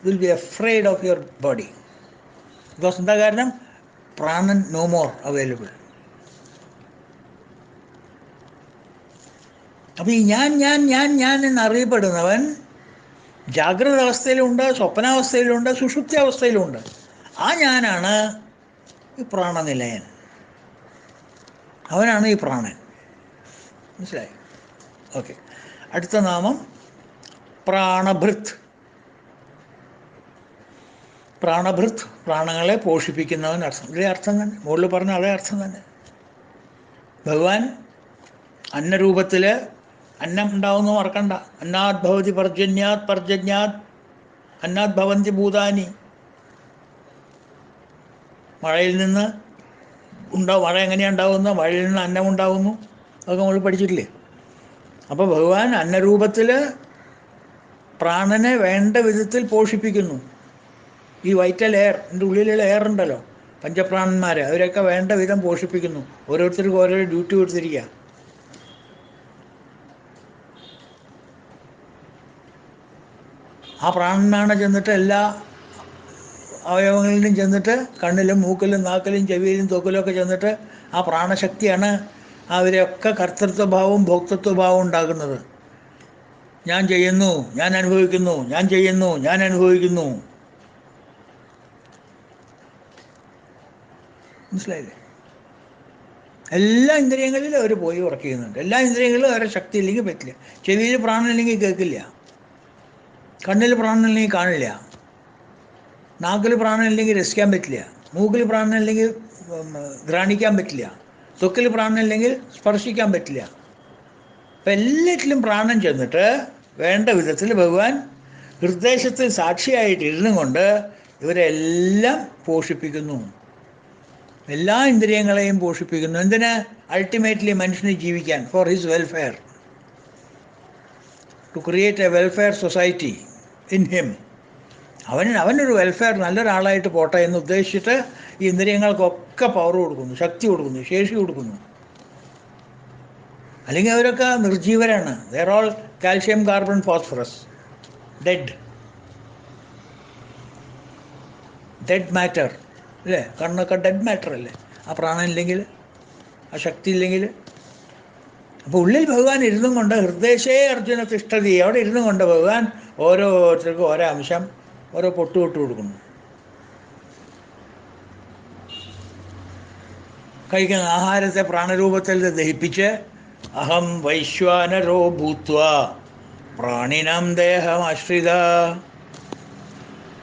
will be afraid of your body. Because എന്താ കാരണം? പ്രാണൻ നോ മോർ അവൈലബിൾ. അപ്പം ഈ ഞാൻ എന്നറിയപ്പെടുന്നവൻ ജാഗ്രത അവസ്ഥയിലുണ്ട്, സ്വപ്നാവസ്ഥയിലുണ്ട്, സുഷുപ്തി അവസ്ഥയിലുണ്ട്. ആ ഞാനാണ് ഈ പ്രാണനിലയൻ. അവനാണ് ഈ പ്രാണൻ. മനസ്സിലായി? ഓക്കെ. അടുത്ത നാമം പ്രാണഭൃത്. പ്രാണഭൃത്, പ്രാണങ്ങളെ പോഷിപ്പിക്കുന്നവൻ അർത്ഥം. ഇതേ അർത്ഥം തന്നെ, മുകളിൽ പറഞ്ഞ അതേ അർത്ഥം തന്നെ. ഭഗവാൻ അന്നരൂപത്തിൽ അന്നം ഉണ്ടാവുന്നു മറക്കണ്ട. അന്നാത് ഭവതി പർജന്യാത് അന്നാത് ഭവന്തി ഭൂതാനി. മഴയിൽ നിന്ന് മഴ എങ്ങനെയാണ് ഉണ്ടാകുന്നത്? മഴയിൽ നിന്ന് അന്നം ഉണ്ടാകുന്നു. അതൊക്കെ നമ്മൾ പഠിച്ചിട്ടില്ലേ? അപ്പോൾ ഭഗവാൻ അന്നരൂപത്തിൽ പ്രാണനെ വേണ്ട വിധത്തിൽ പോഷിപ്പിക്കുന്നു. ഈ വൈറ്റൽ എയർ, എൻ്റെ ഉള്ളിലുള്ള എയർ ഉണ്ടല്ലോ, പഞ്ചപ്രാണന്മാരെ, അവരൊക്കെ വേണ്ട വിധം പോഷിപ്പിക്കുന്നു. ഓരോരുത്തർക്കും ഓരോ ഡ്യൂട്ടി കൊടുത്തിരിക്കുക. ആ പ്രാണനാണ് ചെന്നിട്ട് എല്ലാ അവയവങ്ങളിലും ചെന്നിട്ട്, കണ്ണിലും മൂക്കിലും നാക്കിലും ചെവിയിലും തൊക്കിലും ഒക്കെ ചെന്നിട്ട് ആ പ്രാണശക്തിയാണ് അവരെയൊക്കെ കർത്തൃത്വഭാവവും ഭോക്തൃത്വഭാവവും ഉണ്ടാക്കുന്നത്. ഞാൻ ചെയ്യുന്നു, ഞാൻ അനുഭവിക്കുന്നു, ഞാൻ ചെയ്യുന്നു, ഞാൻ അനുഭവിക്കുന്നു. മനസ്സിലായില്ലേ? എല്ലാ ഇന്ദ്രിയങ്ങളിലും അവർ പോയി വർക്ക് ചെയ്യുന്നുണ്ട്. എല്ലാ ഇന്ദ്രിയങ്ങളിലും അവരെ ശക്തി ഇല്ലെങ്കിൽ പറ്റില്ല. ചെവിയിൽ പ്രാണനില്ലെങ്കിൽ കേൾക്കില്ല, കണ്ണിൽ പ്രാണനില്ലെങ്കിൽ കാണില്ല, നാക്കിൽ പ്രാണനില്ലെങ്കിൽ രസിക്കാൻ പറ്റില്ല, മൂക്കിൽ പ്രാണനില്ലെങ്കിൽ ഘ്രാണിക്കാൻ പറ്റില്ല, ത്വക്കിൽ പ്രാണനില്ലെങ്കിൽ സ്പർശിക്കാൻ പറ്റില്ല. അപ്പം എല്ലാറ്റിലും പ്രാണൻ ചെന്നിട്ട് വേണ്ട വിധത്തിൽ ഭഗവാൻ ഹൃദയത്തിൽ സാക്ഷിയായിട്ട് ഇരുന്നും കൊണ്ട് ഇവരെല്ലാം പോഷിപ്പിക്കുന്നു. എല്ലാ ഇന്ദ്രിയങ്ങളെയും പോഷിപ്പിക്കുന്നു. എന്തിന്? അൾട്ടിമേറ്റ്ലി മനുഷ്യന് ജീവിക്കാൻ, for his welfare, to create a welfare society in him. അവനൊരു വെൽഫെയർ, നല്ലൊരാളായിട്ട് പോട്ടെ എന്ന് ഉദ്ദേശിച്ചിട്ട് ഈ ഇന്ദ്രിയങ്ങൾക്കൊക്കെ പവർ കൊടുക്കുന്നു, ശക്തി കൊടുക്കുന്നു, ശേഷി കൊടുക്കുന്നു. അല്ലെങ്കിൽ അവരൊക്കെ നിർജീവരാണ്. There all calcium carbon phosphorus, dead matter അല്ലേ? കണ്ണൊക്കെ ഡെഡ് മാറ്റർ അല്ലേ? ആ പ്രാണൻ ഇല്ലെങ്കിൽ, ആ ശക്തി ഇല്ലെങ്കിൽ. അപ്പോൾ ഉള്ളിൽ ഭഗവാൻ ഇരുന്നും കൊണ്ട് ഹൃദയശേ അർജുന തിഷ്ഠതി, അവിടെ ഇരുന്നും കൊണ്ട് ഭഗവാൻ ഓരോരുത്തർക്കും ഓരോ അംശം ഓരോ പൊട്ട് കൊടുക്കുന്നു. കഴിക്കുന്ന ആഹാരത്തെ പ്രാണരൂപത്തിൽ ദഹിപ്പിച്ച് അഹം വൈശ്വാനരോ ഭൂത്വ പ്രാണിനാം ദേഹമാശ്രിത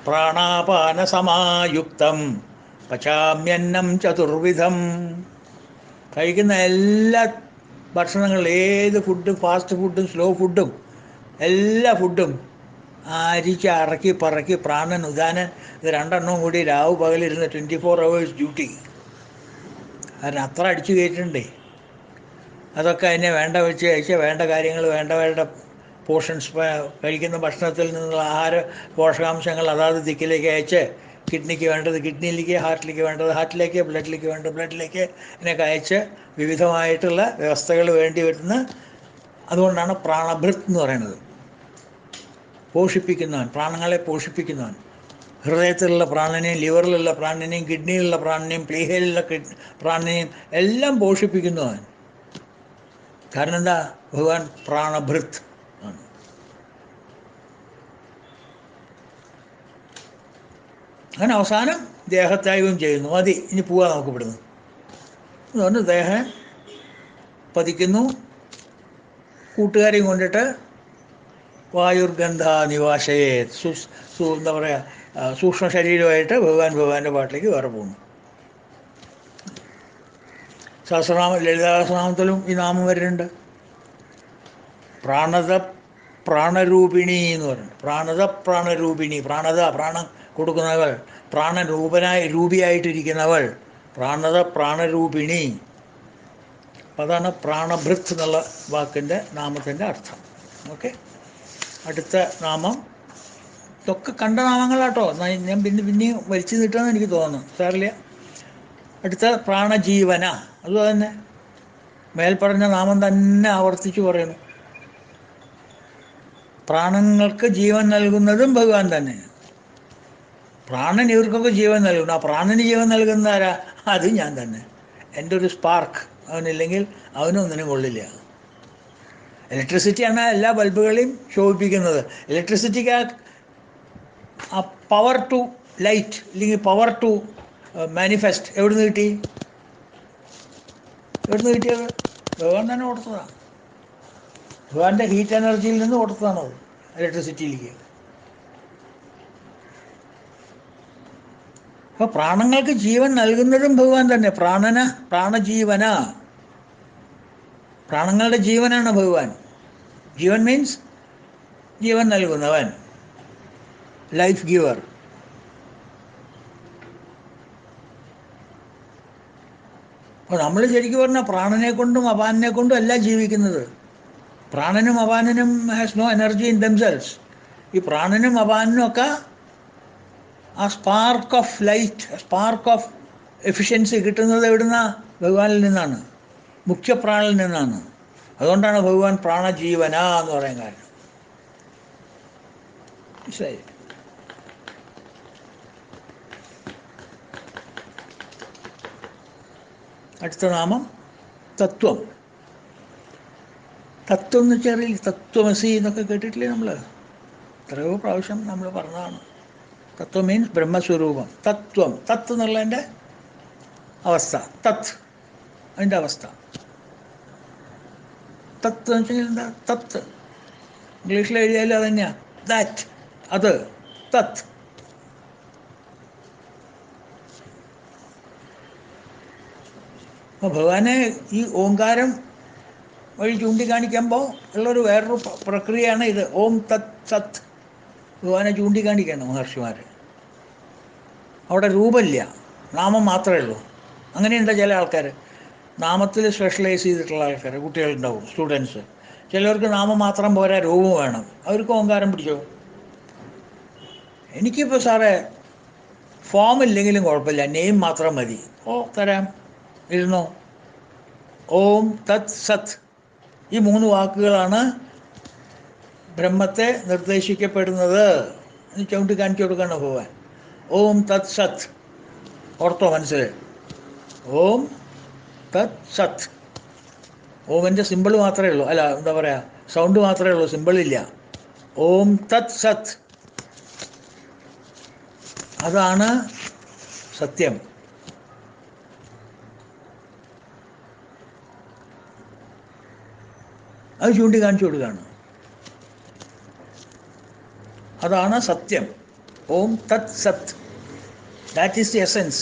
പ്രാണാപാനസമായുക്തം പചാമ്യന്നം ചതുർവിധം. കഴിക്കുന്ന എല്ലാ ഭക്ഷണങ്ങളും, ഏത് ഫുഡും, ഫാസ്റ്റ് ഫുഡും സ്ലോ ഫുഡും, എല്ലാ ഫുഡും അരിച്ച് അറക്കി പറക്കി പ്രാണൻ ഉദാനൻ ഇത് രണ്ടെണ്ണവും കൂടി രാവ് പകലിരുന്ന് 24 hours ഡ്യൂട്ടി. കാരണം അത്ര അടിച്ചു കയറ്റിണ്ടേ. അതൊക്കെ അതിനെ വേണ്ട വെച്ച് കഴിച്ച് വേണ്ട കാര്യങ്ങൾ വേണ്ട പോർഷൻസ് കഴിക്കുന്ന ഭക്ഷണത്തിൽ നിന്നുള്ള ആഹാര പോഷകാംശങ്ങൾ അതാത് ദിക്കിലേക്ക് അയച്ച് കിഡ്നിക്ക് വേണ്ടത് കിഡ്നിയിലേക്ക്, ഹാർട്ടിലേക്ക് വേണ്ടത് ഹാർട്ടിലേക്ക്, ബ്ലഡിലേക്ക് വേണ്ടത് ബ്ലഡിലേക്ക് ഇതിനൊക്കെ അയച്ച് വിവിധമായിട്ടുള്ള വ്യവസ്ഥകൾ വേണ്ടി വരുന്ന. അതുകൊണ്ടാണ് പ്രാണഭൃത് എന്ന് പറയുന്നത്. പോഷിപ്പിക്കുന്നവൻ, പ്രാണങ്ങളെ പോഷിപ്പിക്കുന്നവൻ. ഹൃദയത്തിലുള്ള പ്രാണനെയും ലിവറിലുള്ള പ്രാണനെയും കിഡ്നിയിലുള്ള പ്രാണനെയും പ്ലീഹയിലുള്ള പ്രാണനെയും എല്ലാം പോഷിപ്പിക്കുന്നവൻ. കാരണം എന്താ? ഭഗവാൻ പ്രാണഭൃത് ആണ്. അങ്ങനെ അവസാനം ദേഹത്യാഗം ചെയ്യുന്നു. മതി, ഇനി പോവാ നമുക്ക് ഇവിടുന്ന്. അതുകൊണ്ട് ദേഹം പതിക്കുന്നു. കൂട്ടുകാരെയും കൊണ്ടിട്ട് വായുർഗന്ധ നിവാശയെ എന്താ പറയുക, സൂക്ഷ്മ ശരീരമായിട്ട് ഭഗവാന്റെ പാട്ടിലേക്ക് വേറെ പോകുന്നു. സഹസ്രനാമം, ലളിതാസഹസ്രനാമത്തിലും ഈ നാമം വരുന്നുണ്ട്. പ്രാണരൂപിണി എന്ന് പറയുന്നത്. പ്രാണരൂപിണി, പ്രാണം കൊടുക്കുന്നവൾ, രൂപിയായിട്ടിരിക്കുന്നവൾ പ്രാണരൂപിണി. അതാണ് പ്രാണഭൃത് എന്നുള്ള വാക്കിൻ്റെ നാമത്തിൻ്റെ അർത്ഥം. ഓക്കെ, അടുത്ത നാമം ഇതൊക്കെ കണ്ട നാമങ്ങളാട്ടോ. ഞാൻ പിന്നെയും വലിച്ചു നീട്ടാന്ന് എനിക്ക് തോന്നുന്നു, സാറില്ല. അടുത്ത പ്രാണജീവന, അതുപോലെ തന്നെ മേൽപ്പറഞ്ഞ നാമം തന്നെ ആവർത്തിച്ച് പറയുന്നു. പ്രാണങ്ങൾക്ക് ജീവൻ നൽകുന്നതും ഭഗവാൻ തന്നെ. പ്രാണൻ ഇവർക്കൊക്കെ ജീവൻ നൽകുന്നു. ആ പ്രാണന് ജീവൻ നൽകുന്ന ആരാ? അത് ഞാൻ തന്നെ. എൻ്റെ ഒരു സ്പാർക്ക് അവനില്ലെങ്കിൽ അവനൊന്നിനും കൊള്ളില്ല. ഇലക്ട്രിസിറ്റിയാണ് എല്ലാ ബൾബുകളെയും ശോഭിപ്പിക്കുന്നത്. ഇലക്ട്രിസിറ്റിക്ക് ആ പവർ ടു ലൈറ്റ് അല്ലെങ്കിൽ പവർ ടു മാനിഫെസ്റ്റ് എവിടുന്ന് കിട്ടി? എവിടുന്ന് കിട്ടിയത്? ഭഗവാൻ തന്നെ കൊടുത്തതാണ്. ഭഗവാന്റെ ഹീറ്റ് എനർജിയിൽ നിന്ന് കൊടുത്തതാണത് ഇലക്ട്രിസിറ്റിയിലേക്ക്. അപ്പോൾ പ്രാണങ്ങൾക്ക് ജീവൻ നൽകുന്നതും ഭഗവാൻ തന്നെ. പ്രാണജീവന, പ്രാണങ്ങളുടെ ജീവനാണ് ഭഗവാൻ. ജീവൻ മീൻസ് ജീവൻ നൽകുന്നവൻ, ലൈഫ് ഗിവർ. അപ്പോൾ നമ്മൾ ശരിക്കും പറഞ്ഞാൽ പ്രാണനെ കൊണ്ടും അപാനനെ കൊണ്ടും അല്ല ജീവിക്കുന്നത്. പ്രാണനും അപാനനും has no energy in themselves. ഈ പ്രാണനും അപാനനും ഒക്കെ ആ spark of light, spark of efficiency കിട്ടുന്നത് എവിടുന്ന? ഭഗവാനിൽ നിന്നാണ്, മുഖ്യപ്രാണിൽ നിന്നാണ്. അതുകൊണ്ടാണ് ഭഗവാൻ പ്രാണജീവന എന്ന് പറയാൻ കാരണം. ശരി, അടുത്ത നാമം തത്വം. തത്വം എന്ന് വെച്ചാൽ തത്വമസി എന്നൊക്കെ കേട്ടിട്ടില്ലേ നമ്മൾ? എത്രയോ പ്രാവശ്യം നമ്മൾ പറഞ്ഞതാണ്. തത്വം മീൻസ് ബ്രഹ്മസ്വരൂപം. തത്വം, തത്ത് എന്നുള്ളതിൻ്റെ അവസ്ഥ, തത്ത് അതിൻ്റെ അവസ്ഥ. തത്ത് എന്ന് വെച്ചാൽ എന്താ? തത്ത് ഇംഗ്ലീഷിൽ എഴുതിയാലും അത് തന്നെയാണ്. ദാറ്റ്, അത്, തത്ത്. അപ്പോൾ ഭഗവാനെ ഈ ഓംകാരം വഴി ചൂണ്ടിക്കാണിക്കുമ്പോൾ ഉള്ളൊരു വേറൊരു പ്രക്രിയയാണ് ഇത്. ഓം തത് സത്ത്. ഭഗവാനെ ചൂണ്ടിക്കാണിക്കണം മഹർഷിമാർ. അവിടെ രൂപമില്ല, നാമം മാത്രമേ ഉള്ളൂ. അങ്ങനെയുണ്ട് ചില ആൾക്കാർ, നാമത്തിൽ സ്പെഷ്യലൈസ് ചെയ്തിട്ടുള്ള ആൾക്കാർ, കുട്ടികളുണ്ടാവും, സ്റ്റുഡൻസ്. ചിലവർക്ക് നാമം മാത്രം പോരാ, രൂപം വേണം. അവർക്ക് ഓങ്കാരം പിടിച്ചോ. എനിക്കിപ്പോൾ സാറേ ഫോമില്ലെങ്കിലും കുഴപ്പമില്ല, നെയിം മാത്രം മതി. ഓ തരാം, ഇരുന്നോ. ഓം തത് സത്ത്, ഈ 3 വാക്കുകളാണ് ബ്രഹ്മത്തെ നിർദ്ദേശിക്കപ്പെടുന്നത് എന്ന് ചൂണ്ടി കാണിച്ചു കൊടുക്കണം ഭഗവാൻ. ഓം തത് സത്ത്, ഓർത്തോ മനസ്സിൽ? ഓം തത് സത്ത്. ഓമിൻ്റെ സിമ്പിൾ മാത്രമേ ഉള്ളൂ, അല്ല എന്താ പറയുക, സൗണ്ട് മാത്രമേ ഉള്ളൂ, സിമ്പിളില്ല. ഓം തത് സത്, അതാണ് സത്യം. അത് ചൂണ്ടിക്കാണിച്ചു കൊടുക്കുകയാണ്. അതാണ് സത്യം. ഓം തത് സത്, that is the essence,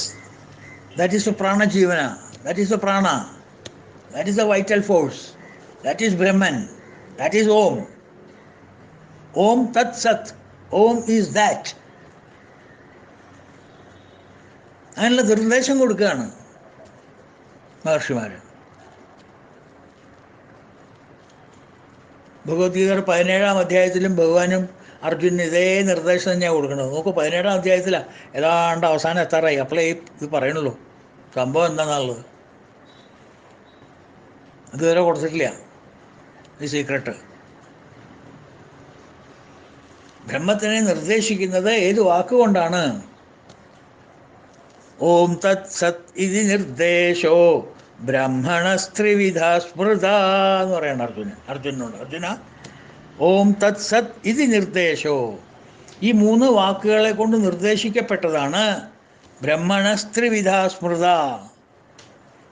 that is the pranajivana, that is the prana, that is the vital force, that is Brahman, that is Om. ഓം തത് സത്, ഓം ഈസ് ദാറ്റ്. അതിനുള്ള നിർദ്ദേശം കൊടുക്കുകയാണ് മഹർഷിമാർ. ഭഗവത്ഗീതയുടെ 17-ാം അധ്യായത്തിലും ഭഗവാനും അർജുനന് ഇതേ നിർദ്ദേശം തന്നെയാണ് കൊടുക്കുന്നത്. നോക്കൂ, 17-ാം അധ്യായത്തിലാണ്, ഏതാണ്ട് അവസാനം എത്താറായി, അപ്പോഴേ ഇത് പറയണുള്ളൂ സംഭവം എന്താണെന്നുള്ളത്. ഇതുവരെ കൊടുത്തിട്ടില്ല ഈ സീക്രട്ട്. ബ്രഹ്മത്തിനെ നിർദ്ദേശിക്കുന്നത് ഏത് വാക്കുകൊണ്ടാണ്? ഓം തത് സത് ഇതി നിർദ്ദേശോ ബ്രഹ്മണസ്ത്രിവിധ സ്മൃത എന്ന് പറയണം അർജുനനോട്. അർജുന, ഓം തത് സത് ഇതി നിർദ്ദേശോ, ഈ 3 വാക്കുകളെ കൊണ്ട് നിർദ്ദേശിക്കപ്പെട്ടതാണ് ബ്രഹ്മണസ്ത്രിവിധ സ്മൃത.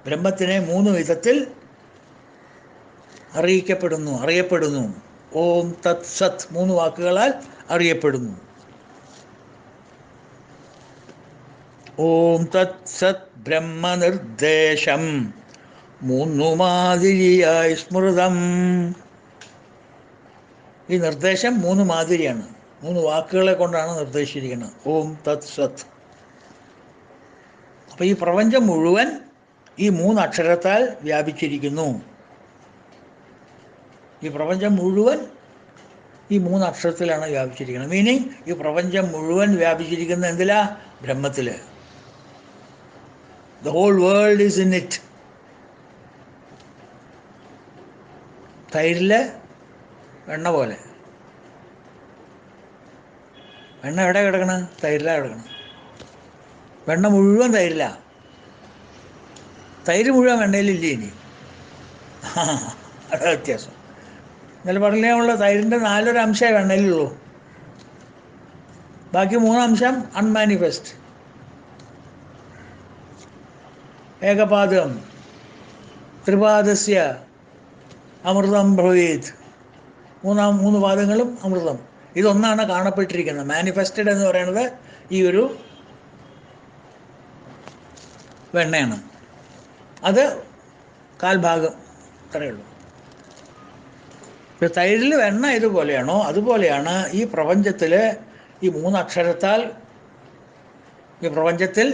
ബ്രഹ്മത്തിനെ 3 വിധത്തിൽ അറിയപ്പെടുന്നു. ഓം തത് സത് 3 വാക്കുകളാൽ അറിയപ്പെടുന്നു. ഓം തത് സത് ബ്രഹ്മനിർദ്ദേശം 3 മാതിരിയായി സ്മൃതം. ഈ നിർദ്ദേശം 3 മാതിരിയാണ്, 3 വാക്കുകളെ കൊണ്ടാണ് നിർദ്ദേശിച്ചിരിക്കുന്നത്. ഓം തത് സത്. അപ്പം ഈ പ്രപഞ്ചം മുഴുവൻ ഈ 3 അക്ഷരത്താൽ വ്യാപിച്ചിരിക്കുന്നു. ഈ പ്രപഞ്ചം മുഴുവൻ ഈ 3 അക്ഷരത്തിലാണ് വ്യാപിച്ചിരിക്കുന്നത്. മീനിങ്, ഈ പ്രപഞ്ചം മുഴുവൻ വ്യാപിച്ചിരിക്കുന്ന എന്തിലാ? ബ്രഹ്മത്തിൽ. The whole world is in it. തൈരിലെ വെണ്ണ പോലെ. വെണ്ണ എവിടെ കിടക്കണം? തൈരിലാണ് കിടക്കണം. വെണ്ണ മുഴുവൻ തൈരില്ല, തൈര് മുഴുവൻ വെണ്ണയിലില്ല. ഇനി അതാ വ്യത്യാസം. ഇന്നലെ പറഞ്ഞുള്ള തൈരിൻ്റെ 4 അംശമേ വെണ്ണയിലുള്ളൂ, ബാക്കി 3 അംശം അൺമാനിഫെസ്റ്റ്. ഏകപാദം ത്രിപാദസ്യ അമൃതം ഭവേത്. 3 പാദങ്ങളും അമൃതം. ഇതൊന്നാണ് കാണപ്പെട്ടിരിക്കുന്നത്. മാനിഫെസ്റ്റഡ് എന്ന് പറയുന്നത് ഈ ഒരു വെണ്ണയാണ്. അത് കാൽഭാഗം അത്രയേ ഉള്ളൂ. തൈരിൽ വെണ്ണ ഇതുപോലെയാണോ, അതുപോലെയാണ് ഈ പ്രപഞ്ചത്തിൽ ഈ 3 അക്ഷരത്താൽ ഈ പ്രപഞ്ചത്തിൽ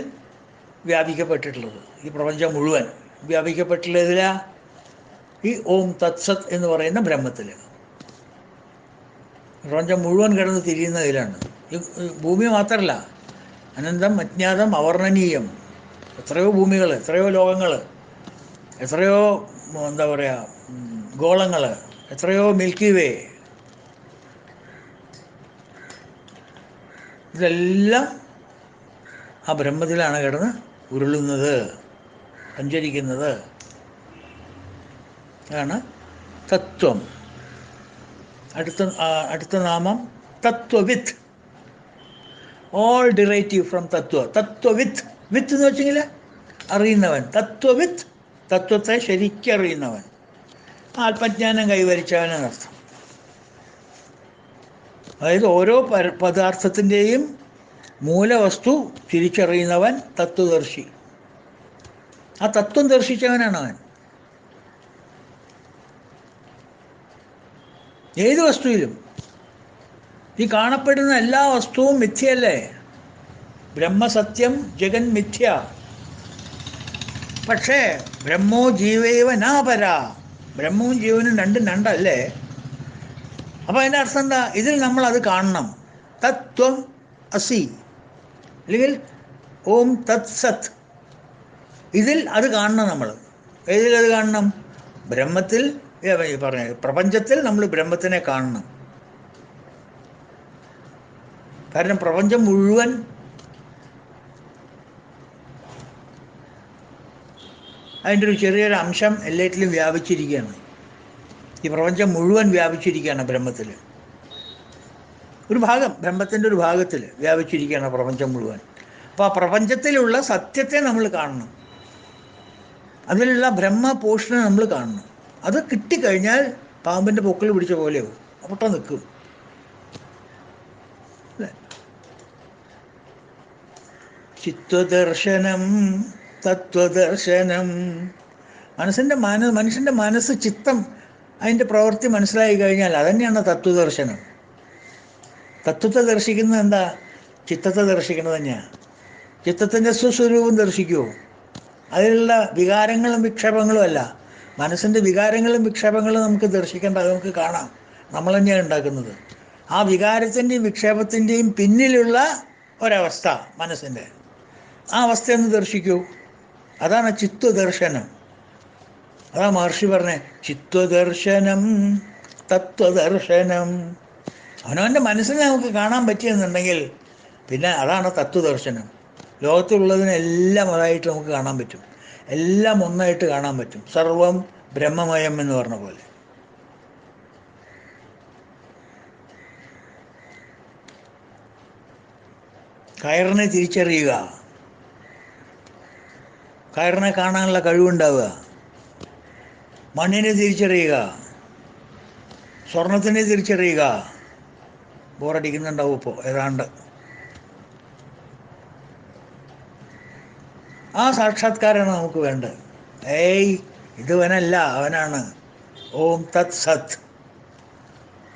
വ്യാപിക്കപ്പെട്ടിട്ടുള്ളത്. ഈ പ്രപഞ്ചം മുഴുവൻ വ്യാപിക്കപ്പെട്ടിട്ടുള്ളതിലാ? ഈ ഓം തത്സത് എന്ന് പറയുന്ന ബ്രഹ്മത്തിൽ. പ്രപഞ്ചം മുഴുവൻ കിടന്ന് തിരിയുന്നതിലാണ്. ഈ ഭൂമി മാത്രമല്ല, അനന്തം അജ്ഞാതം അവർണ്ണനീയം. എത്രയോ ഭൂമികൾ, എത്രയോ ലോകങ്ങൾ, എത്രയോ എന്താ പറയുക ഗോളങ്ങൾ, എത്രയോ മിൽക്കി വേ. ഇതെല്ലാം ആ ബ്രഹ്മത്തിലാണ് കിടന്ന് ഉരുളുന്നത്, സഞ്ചരിക്കുന്നത്. അതാണ് തത്വം. അടുത്ത നാമം തത്വവിത്ത്. ഓൾ ഡിറേറ്റീവ് ഫ്രം തത്വ. തത്വവിത്ത്. വിത്ത് എന്ന് വെച്ചെങ്കിൽ അറിയുന്നവൻ. തത്വവിത്ത്, തത്വത്തെ ശരിക്കറിയുന്നവൻ, ആത്മജ്ഞാനം കൈവരിച്ചവൻ എന്നർത്ഥം. അതായത് ഓരോ പദാർത്ഥത്തിൻ്റെയും മൂലവസ്തു തിരിച്ചറിയുന്നവൻ തത്വദർശി. ആ തത്വം ദർശിച്ചവനാണ് അവൻ. ഏത് വസ്തുവിലും ഈ കാണപ്പെടുന്ന എല്ലാ വസ്തുവും മിഥ്യയല്ലേ? ബ്രഹ്മസത്യം ജഗൻ മിഥ്യ. പക്ഷേ ബ്രഹ്മോ ജീവൈവ നാപര. ബ്രഹ്മവും ജീവനും രണ്ടല്ലേ? അപ്പോൾ അതിൻ്റെ അർത്ഥം എന്താ? ഇതിൽ നമ്മളത് കാണണം. തത്വം അസി, അല്ലെങ്കിൽ ഓം തത് സത്, ഇതിൽ അത് കാണണം നമ്മൾ. ഏതിലത് കാണണം? ബ്രഹ്മത്തിൽ. പറഞ്ഞ പ്രപഞ്ചത്തിൽ നമ്മൾ ബ്രഹ്മത്തിനെ കാണണം. കാരണം പ്രപഞ്ചം മുഴുവൻ അതിൻ്റെ ഒരു ചെറിയൊരു അംശം എല്ലാറ്റിലും വ്യാപിച്ചിരിക്കുകയാണ്. ഈ പ്രപഞ്ചം മുഴുവൻ വ്യാപിച്ചിരിക്കുകയാണ് ബ്രഹ്മത്തിൽ. ഒരു ഭാഗം, ബ്രഹ്മത്തിൻ്റെ ഒരു ഭാഗത്തിൽ വ്യാപിച്ചിരിക്കുകയാണ് പ്രപഞ്ചം മുഴുവൻ. അപ്പോൾ ആ പ്രപഞ്ചത്തിലുള്ള സത്യത്തെ നമ്മൾ കാണണം, അതിലുള്ള ബ്രഹ്മ പോഷനെ നമ്മൾ കാണണം. അത് കിട്ടിക്കഴിഞ്ഞാൽ പാമ്പിൻ്റെ പൊക്കിൾ പിടിച്ച പോലെയാവും, പൊട്ട നിൽക്കും. ചിത്വദർശനം തത്വദർശനം. മനുഷ്യൻ്റെ മനസ്സ്, ചിത്തം, അതിൻ്റെ പ്രവൃത്തി മനസ്സിലായി കഴിഞ്ഞാൽ അതന്നെയാണ് തത്വദർശനം. തത്വത്തെ ദർശിക്കുന്നത് എന്താ? ചിത്തത്തെ ദർശിക്കുന്നത് തന്നെയാണ്. ചിത്തത്തിൻ്റെ സ്വസ്വരൂപം ദർശിക്കുമോ? അതിലുള്ള വികാരങ്ങളും വിക്ഷേപങ്ങളും അല്ല. മനസ്സിൻ്റെ വികാരങ്ങളും വിക്ഷേപങ്ങളും നമുക്ക് ദർശിക്കേണ്ട, അത് നമുക്ക് കാണാം, നമ്മൾ തന്നെയാണ് ഉണ്ടാക്കുന്നത്. ആ വികാരത്തിൻ്റെയും വിക്ഷേപത്തിൻ്റെയും പിന്നിലുള്ള ഒരവസ്ഥ മനസ്സിൻ്റെ, ആ അവസ്ഥയൊന്ന് ദർശിക്കൂ. അതാണ് ചിത്വദർശനം. അതാ മഹർഷി പറഞ്ഞേ, ചിത്വദർശനം തത്വദർശനം. അവനവൻ്റെ മനസ്സിനെ നമുക്ക് കാണാൻ പറ്റിയെന്നുണ്ടെങ്കിൽ പിന്നെ അതാണ് തത്വദർശനം. ലോകത്തിലുള്ളതിനെല്ലാം അതായിട്ട് നമുക്ക് കാണാൻ പറ്റും, എല്ലാം ഒന്നായിട്ട് കാണാൻ പറ്റും. സർവം ബ്രഹ്മമയം എന്ന് പറഞ്ഞ പോലെ. കയറിനെ തിരിച്ചറിയുക, കയറിനെ കാണാനുള്ള കഴിവുണ്ടാവുക, മണ്ണിനെ തിരിച്ചറിയുക, സ്വർണത്തിനെ തിരിച്ചറിയുക. ബോറടിക്കുന്നുണ്ടാവും ഇപ്പോൾ ഏതാണ്ട്. ആ സാക്ഷാത്കാരമാണ് നമുക്ക് വേണ്ടത്. ഇതുവനല്ല, അവനാണ്. ഓം തത് സത്.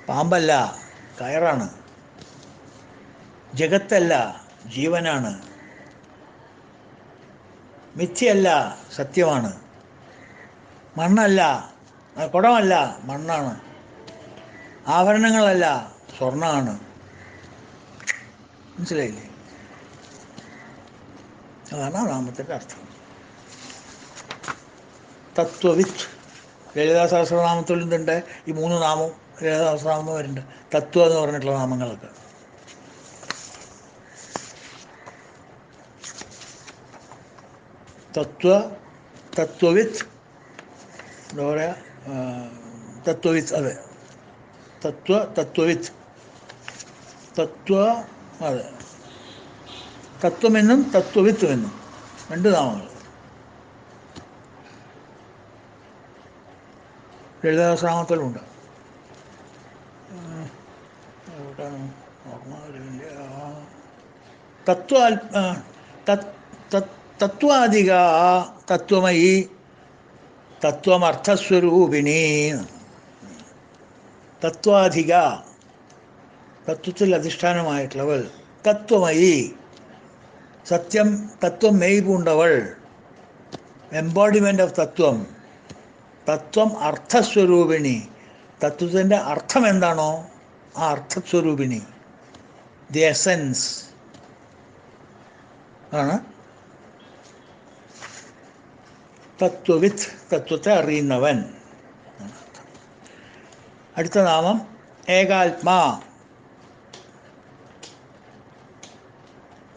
പാമ്പല്ല, കയറാണ്. ജഗത്തല്ല, ജീവനാണ്. മിഥ്യയല്ല, സത്യമാണ്. മണ്ണല്ല, കുടമല്ല, മണ്ണാണ്. ആഭരണങ്ങളല്ല, സ്വർണ്ണമാണ്. മനസ്സിലായില്ലേ? അതാണ് ആ നാമത്തിൻ്റെ അർത്ഥം. തത്വവിത്ത്. ലളിതാ സഹസ്രനാമത്തിൽ നിന്നുണ്ട് ഈ 3 നാമവും. ലളിതാ സഹസ്രനാമം വരുന്നുണ്ട് തത്വം എന്ന് പറഞ്ഞിട്ടുള്ള നാമങ്ങളൊക്കെ. തത്വവിത്ത്, എന്താ പറയുക, തത്വവിത്ത്. അതെ, തത്വവിത്ത്. അതെ, തത്വമെന്നും തത്വവിത്തുമെന്നും 2 നാമങ്ങൾ ലളിതാ സഹസ്രനാമത്തിലുണ്ട്. തത്വാധിക തത്വമയി തത്വമർത്ഥസ്വരൂപിണി. തത്വാധിക, തത്വത്തിൽ അധിഷ്ഠാനമായിട്ടുള്ളവൾ. തത്വമയി, സത്യം, തത്വം മെയ് പൂണ്ടവൾ, എംബോഡിമെൻ്റ് ഓഫ് തത്വം. തത്വം അർത്ഥസ്വരൂപിണി, തത്വത്തിൻ്റെ അർത്ഥം എന്താണോ ആ അർത്ഥസ്വരൂപിണി, ദി എസൻസ് ആണ് തത്വവിത്ത്, തത്വത്തെ അറിയുന്നവൻ. അടുത്ത നാമം ഏകാത്മാ,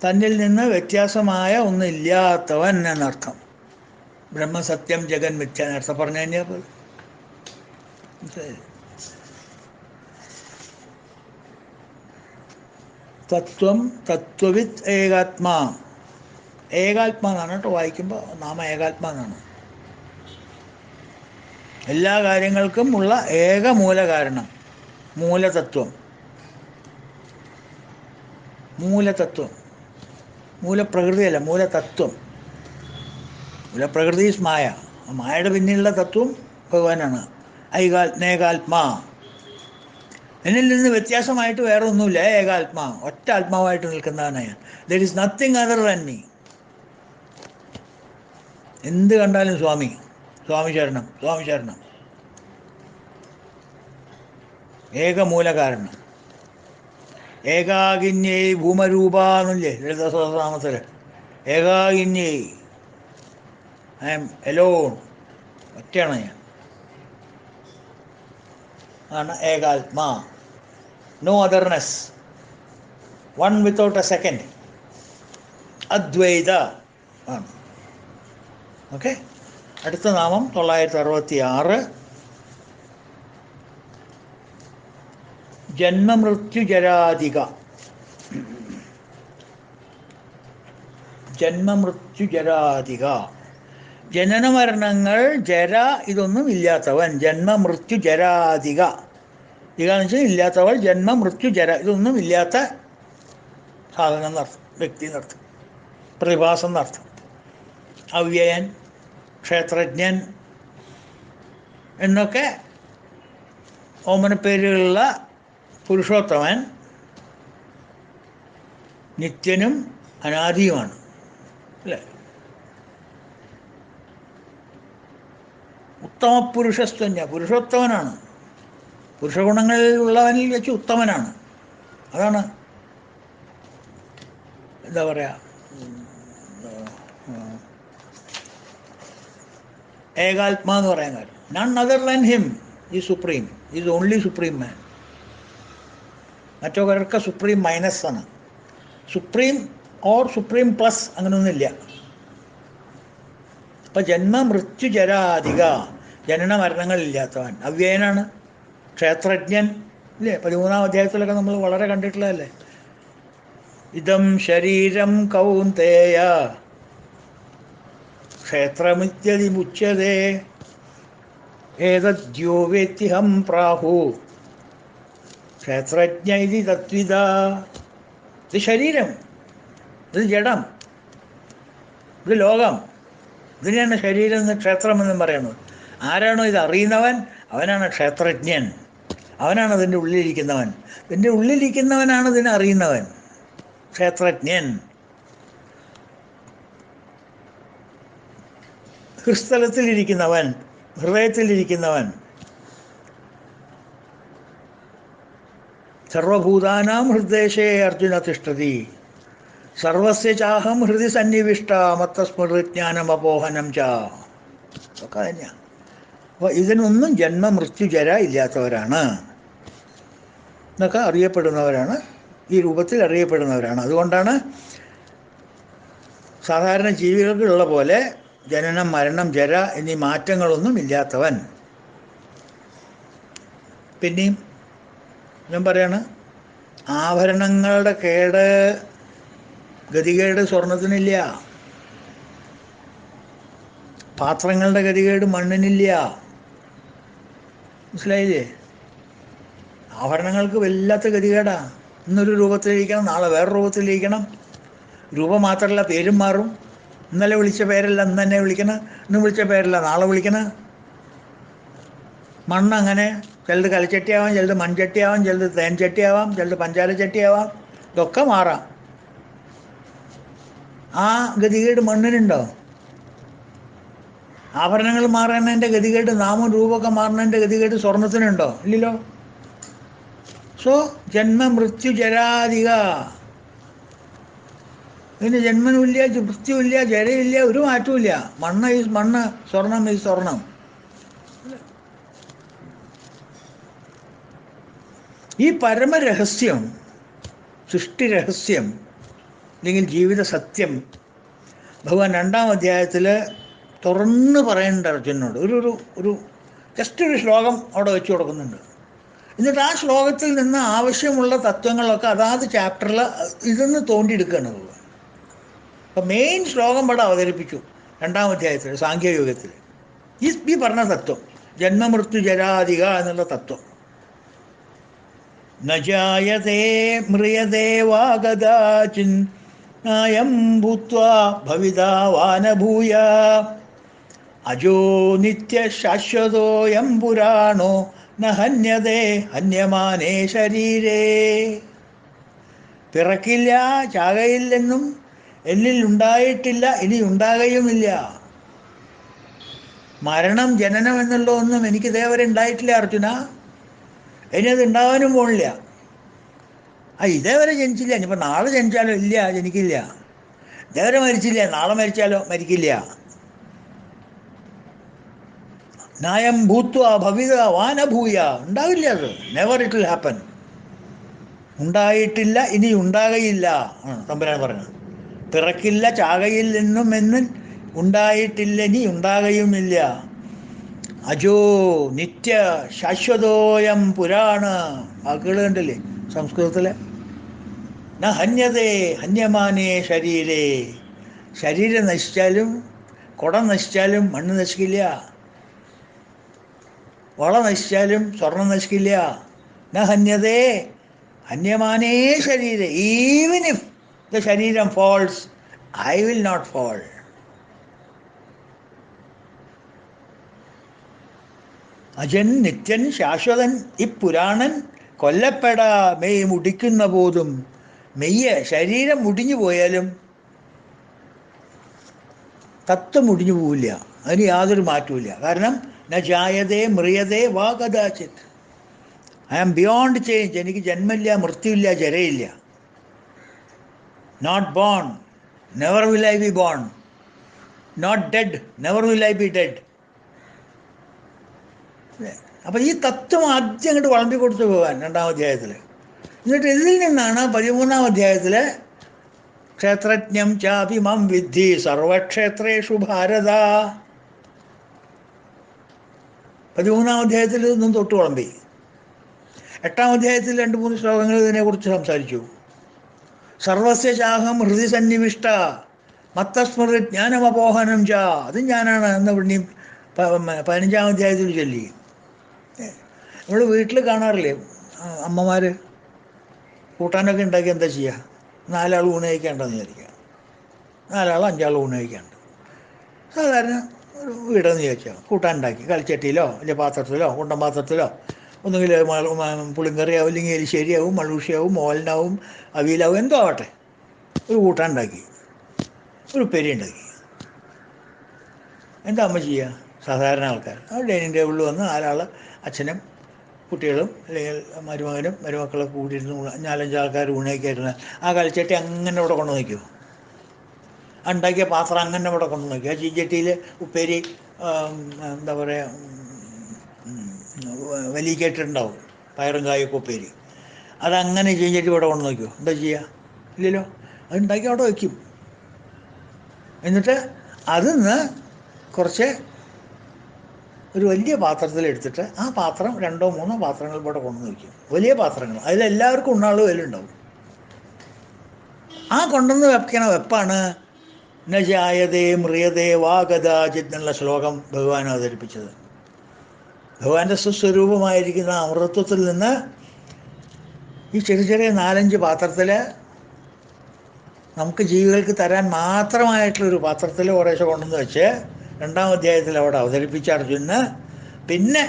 തന്നിൽ നിന്ന് വ്യത്യാസമായ ഒന്നില്ലാത്തവൻ എന്നർത്ഥം. ബ്രഹ്മസത്യം ജഗൻ മിഥ്യ എന്നർത്ഥം പറഞ്ഞു കഴിഞ്ഞാൽ തത്വം തത്വവിത്ത് ഏകാത്മാ. ഏകാത്മാ എന്നാണ് കേട്ടോ വായിക്കുമ്പോൾ നാമ ഏകാത്മാ എന്നാണ്. എല്ലാ കാര്യങ്ങൾക്കും ഉള്ള ഏക മൂല കാരണം, മൂലതത്വം. മൂലപ്രകൃതിയല്ല, മൂലതത്വം. മൂലപ്രകൃതി ഈസ് മായ. മായയുടെ പിന്നിലുള്ള തത്വം ഭഗവാനാണ്. ഏകാത്മാ, എന്നിൽ നിന്ന് വ്യത്യാസമായിട്ട് വേറെ ഒന്നുമില്ല. ഏകാത്മാ, ഒറ്റ ആത്മാവായിട്ട് നിൽക്കുന്നതാണ് ഞാൻ. There is nothing other than me. എന്ത് കണ്ടാലും സ്വാമി, സ്വാമി ശരണം, സ്വാമി ശരണം. ഏകമൂലകാരണം. ഏകാകിന്യേ ഭൂമരൂപാന്നില്ലേ ലളിതാ സഹസ്രനാമത്തിൽ. ഏകാകിന്യേ, ഐ എം എലോൺ, ഒറ്റയാണ് ഞാൻ. ആണ് ഏകാത്മാ. No otherness, one without a second. Advaita ആണ്. ഓക്കെ, അടുത്ത നാമം 966. ജന്മമൃത്യുജരാധിക. ജന്മമൃത്യുജരാധിക. ജനനമരണങ്ങൾ, ജര ഇതൊന്നും ഇല്ലാത്തവൻ. ജന്മമൃത്യുജരാധിക. ദിക എന്ന് വെച്ചാൽ ഇല്ലാത്തവൾ. ജന്മമൃത്യുജര ഇതൊന്നും ഇല്ലാത്ത സാധനം എന്നർത്ഥം, വ്യക്തി എന്നർത്ഥം, പ്രതിഭാസം എന്നർത്ഥം. അവ്യയൻ, ക്ഷേത്രജ്ഞൻ എന്നൊക്കെ ഓമനപ്പേരുകളുള്ള പുരുഷോത്തമൻ നിത്യനും അനാദിയുമാണ്, അല്ലേ? ഉത്തമപുരുഷസ്തന്യ, പുരുഷോത്തമനാണ്. പുരുഷഗുണങ്ങളിൽ ഉള്ളവനിൽ വെച്ച് ഉത്തമനാണ്. അതാണ് എന്താ പറയുക, ഏകാത്മാ എന്ന് പറയാൻ കാര്യം. None other than him is supreme, is only supreme man. മറ്റൊക്കെ സുപ്രീം മൈനസ് ആണ്. സുപ്രീം ഓർ സുപ്രീം പ്ലസ് അങ്ങനെയൊന്നുമില്ല. അപ്പം ജന്മമൃത്യുജരാധിക, ജനന മരണങ്ങളില്ലാത്തവൻ, അവ്യയനാണ്, ക്ഷേത്രജ്ഞൻ, ഇല്ലേ? 13-ാം അധ്യായത്തിലൊക്കെ നമ്മൾ വളരെ കണ്ടിട്ടുള്ളതല്ലേ. ഇദം ശരീരം കൗന്ദേയ ക്ഷേത്രമിത്യതിമുച്യതേ ഏതദ്യോ വേത്യഹം പ്രാഹു ക്ഷേത്രജ്ഞ ഇതി തത്വിദ. ഇത് ശരീരം, ഇത് ജഡം, ഇത് ലോകം, ഇതിനെയാണ് ശരീരം എന്ന് ക്ഷേത്രമെന്നും പറയുന്നത്. ആരാണോ ഇത് അറിയുന്നവൻ അവനാണ് ക്ഷേത്രജ്ഞൻ, അവനാണ് അതിൻ്റെ ഉള്ളിലിരിക്കുന്നവൻ. ഇതിൻ്റെ ഉള്ളിലിരിക്കുന്നവനാണ് ഇതിനെ അറിയുന്നവൻ, ക്ഷേത്രജ്ഞൻ. ഹൃസ്ഥലത്തിലിരിക്കുന്നവൻ, ഹൃദയത്തിലിരിക്കുന്നവൻ. സർവഭൂതാനാം ഹൃദയശേ അർജുന തിഷ്ഠതി സർവസ്യ ചാഹം ഹൃദി സന്നിവിഷ്ട മത്തസ്മൃതിജ്ഞാനമപോഹനം ച. ഒക്കെ തന്നെയാണ്. അപ്പോൾ ഇതിനൊന്നും ജന്മമൃത്യുജര ഇല്ലാത്തവരാണ് എന്നൊക്കെ അറിയപ്പെടുന്നവരാണ്, ഈ രൂപത്തിൽ അറിയപ്പെടുന്നവരാണ്. അതുകൊണ്ടാണ് സാധാരണ ജീവികൾക്കുള്ള പോലെ ജനനം, മരണം, ജര എന്നീ മാറ്റങ്ങളൊന്നും ഇല്ലാത്തവൻ. പിന്നെയും ഞാൻ പറയാണ്, ആഭരണങ്ങളുടെ കേട്, ഗതികേട് സ്വർണത്തിനില്ല. പാത്രങ്ങളുടെ ഗതികേട് മണ്ണിനില്ല. മനസ്സിലായില്ലേ? ആഭരണങ്ങൾക്ക് വല്ലാത്ത ഗതികേടാ. ഇന്നൊരു രൂപത്തിലിരിക്കണം, നാളെ വേറെ രൂപത്തിലിരിക്കണം. രൂപം മാത്രമല്ല, പേരും മാറും. ഇന്നലെ വിളിച്ച പേരല്ല ഇന്ന് തന്നെ വിളിക്കണം, ഇന്ന് വിളിച്ച പേരല്ല നാളെ വിളിക്കണം. മണ്ണങ്ങനെ, ചിലത് കൽച്ചട്ടിയാവാം, ചിലത് മൺചട്ടിയാവാം, ചിലത് തേൻ ചട്ടിയാവാം, ചിലത് പഞ്ചാര ചട്ടിയാവാം. ഇതൊക്കെ മാറാം. ആ ഗതികേട് മണ്ണിനുണ്ടോ? ആഭരണങ്ങൾ മാറുന്നതിൻ്റെ ഗതികേട്, നാമം രൂപമൊക്കെ മാറുന്നതിൻ്റെ ഗതികേട് സ്വർണത്തിനുണ്ടോ? ഇല്ലല്ലോ. സോ ജന്മമൃത്യുജരാധിക. ഇതിന് ജന്മനുമില്ല, മൃത്യുവില്ല, ജരയില്ല, ഒരു മാറ്റമില്ല. മണ്ണ് ഈസ് മണ്ണ്, സ്വർണം ഈസ് സ്വർണം. ഈ പരമരഹസ്യം, സൃഷ്ടിരഹസ്യം അല്ലെങ്കിൽ ജീവിത സത്യം ഭഗവാൻ 2-ാം അധ്യായത്തിൽ തുറന്ന് പറയുന്നുണ്ട് അർജുനനോട്. ഒരു ജസ്റ്റ് ഒരു ശ്ലോകം അവിടെ വെച്ച് കൊടുക്കുന്നുണ്ട്. എന്നിട്ട് ആ ശ്ലോകത്തിൽ നിന്ന് ആവശ്യമുള്ള തത്വങ്ങളൊക്കെ അതാത് ചാപ്റ്ററിൽ ഇതൊന്ന് തോണ്ടിയെടുക്കുകയാണ് ഭഗവാൻ. അപ്പം മെയിൻ ശ്ലോകം ഇവിടെ അവതരിപ്പിച്ചു 2-ാം അധ്യായത്തിൽ, സാഖ്യയോഗത്തിൽ. ഈ പറഞ്ഞ തത്വം, ജന്മമൃത്യു ജരാധിക എന്നുള്ള തത്വം. ന ജായതേ മ്രിയതേ വാ കദാചിൻ നായം ഭൂത്വാ ഭവിതാ വാനഭൂയ അജോ നിത്യ ശാശ്വതോയം പുരാണോ ന ഹന്യതേ ഹന്യമാനേ ശരീരേ. പിറക്കില്ല, ചാകയില്ലെന്നും എന്നിൽ ഉണ്ടായിട്ടില്ല, ഇനി ഉണ്ടാകുകയുമില്ല. മരണം, ജനനം എന്നുള്ള ഒന്നും എനിക്ക് ഇതേവരെ ഉണ്ടായിട്ടില്ല അർജുന. ഇനി അത് ഉണ്ടാവാനും പോണില്ല. ഇതേവരെ ജനിച്ചില്ല, ഇനിയിപ്പോൾ നാളെ ജനിച്ചാലോ ഇല്ല, ജനിക്കില്ല. ഇതേവരെ മരിച്ചില്ല, നാളെ മരിച്ചാലോ മരിക്കില്ല. നായം ഭൂത്വ ഭവിത വാനഭൂയ, ഉണ്ടാവില്ല. അത് നെവർ ഇറ്റ് വിൽ ഹാപ്പൻ. ഉണ്ടായിട്ടില്ല, ഇനി ഉണ്ടാകയില്ല തമ്പുരാൻ പറഞ്ഞത്. പിറക്കില്ല, ചാകയിൽ നിന്നും എന്ന് ഉണ്ടായിട്ടില്ല, ഇനി ഉണ്ടാകുകയുമില്ല. അജോ നിത്യ ശാശ്വതോയം പുരാണ. വാക്കുകൾ കണ്ടില്ലേ സംസ്കൃതത്തിലെ? ന ഹന്യതേ ഹന്യമാനേ ശരീരേ. ശരീരം നശിച്ചാലും കുടം നശിച്ചാലും മണ്ണ് നശിക്കില്ല, വള നശിച്ചാലും സ്വർണം നശിക്കില്ല. ന ഹന്യതേ ഹന്യമാനേ ശരീരേ. Even if the shariram falls, I will not fall. അജൻ നിത്യൻ ശാശ്വതൻ ഇപ്പുരാണൻ കൊല്ലപ്പെടാ മെയ് മുടിക്കുന്ന പോതും. മെയ്യ് ശരീരം മുടിഞ്ഞു പോയാലും തത്വം മുടിഞ്ഞു പോവില്ല, അതിന് യാതൊരു മാറ്റവുമില്ല. കാരണം ന ജായതേ മ്രിയതേ വാ കഥാചിത്. I am beyond change. എനിക്ക് ജന്മമില്ല, മൃത്യുവില്ല, ജരയില്ല. Not born, never will I be born. Not dead, never will I be dead. അപ്പം ഈ തത്വം ആദ്യം അങ്ങോട്ട് വളമ്പി കൊടുത്തു പോകാൻ 2-ാം അധ്യായത്തിൽ. എന്നിട്ട് ഇതിൽ നിന്നാണ് 13-ാം അധ്യായത്തിൽ ക്ഷേത്രജ്ഞം ചാപി മം വിദ്ധി സർവക്ഷേത്രേഷു ഭാരത. 13-ാം അധ്യായത്തിൽ ഇതൊന്നും തൊട്ട് വിളമ്പി. 8-ാം അധ്യായത്തിൽ 2-3 ശ്ലോകങ്ങൾ ഇതിനെക്കുറിച്ച് സംസാരിച്ചു. സർവസ്യ ചാഹം ഹൃദി സന്നിവിഷ്ട മത്തസ്മൃതി ജ്ഞാനമപോഹനം ച. അതും ഞാനാണ് എന്ന് പിന്നെയും 15-ാം അധ്യായത്തിൽ ചൊല്ലി. നമ്മൾ വീട്ടിൽ കാണാറില്ലേ അമ്മമാർ കൂട്ടാനൊക്കെ ഉണ്ടാക്കി എന്താ ചെയ്യുക? 4 ആൾ ഊണ് കഴിക്കേണ്ടെന്ന് വിചാരിക്കുക. 4 ആൾ 5 ആൾ ഊണ് കഴിക്കാണ്ട്. സാധാരണ ഒരു വീടെന്ന് ചോദിച്ചാൽ കൂട്ടാൻ ഉണ്ടാക്കി കളിച്ചട്ടിയിലോ അല്ലെങ്കിൽ പാത്രത്തിലോ കുണ്ടൻ പാത്രത്തിലോ, ഒന്നുകിൽ പുളിങ്കറിയാവും, അല്ലെങ്കിൽ എലിശ്ശേരിയാവും, മള്ളൂഷിയാവും, മോലനാവും, അവിയലാവും, എന്തോ ആവട്ടെ, ഒരു കൂട്ടാൻ ഉണ്ടാക്കി, ഒരു ഉപ്പേരി ഉണ്ടാക്കി. എന്താ അമ്മ ചെയ്യുക? സാധാരണ ആൾക്കാർ ആ ഡൈനിങ് ടേബിളിൽ വന്ന് 4 ആൾ, അച്ഛനും കുട്ടികളും അല്ലെങ്കിൽ മരുമകനും മരുമക്കളൊക്കെ കൂടിയിരുന്ന് 4-5 ആൾക്കാർ ഊണയ്ക്കായിരുന്ന ആ കളിച്ചട്ടി അങ്ങനെ ഇവിടെ കൊണ്ടു വയ്ക്കും. ഉണ്ടാക്കിയ പാത്രം അങ്ങനെ ഇവിടെ കൊണ്ടു വയ്ക്കും. ആ ചീഞ്ചട്ടിയിൽ ഉപ്പേരി എന്താ പറയുക വലിയ കേട്ടിട്ടുണ്ടാവും, പയറും കായൊക്കെ ഉപ്പേരി. അതങ്ങനെ ചീഞ്ചട്ടി ഇവിടെ കൊണ്ടു വയ്ക്കും. എന്താ ചെയ്യുക? ഇല്ലല്ലോ, അതുണ്ടാക്കി അവിടെ വയ്ക്കും. എന്നിട്ട് അതിന്ന് കുറച്ച് ഒരു വലിയ പാത്രത്തിലെടുത്തിട്ട് ആ പാത്രം 2-3 പാത്രങ്ങൾ ഇവിടെ കൊണ്ടു വയ്ക്കും. വലിയ പാത്രങ്ങൾ, അതിലെല്ലാവർക്കും ഉണ്ണാനുള്ള വിലുണ്ടാവും. ആ കൊണ്ടുവന്ന് വെക്കണ വെപ്പാണ് ന ജായതേ മ്രിയതേ വാ കഥാചിത് എന്നുള്ള ശ്ലോകം ഭഗവാൻ അവതരിപ്പിച്ചത്. ഭഗവാന്റെ സ്വസ്വരൂപമായിരിക്കുന്ന അമൃതത്വത്തിൽ നിന്ന് ഈ ചെറിയ ചെറിയ 4-5 പാത്രത്തിൽ നമുക്ക് ജീവികൾക്ക് തരാൻ മാത്രമായിട്ടുള്ളൊരു പാത്രത്തിൽ കുറേശ്ശെ കൊണ്ടുവന്ന് വെച്ച് 2-ാം അധ്യായത്തിൽ അവിടെ അവതരിപ്പിച്ച അർജുനന് പിന്നെ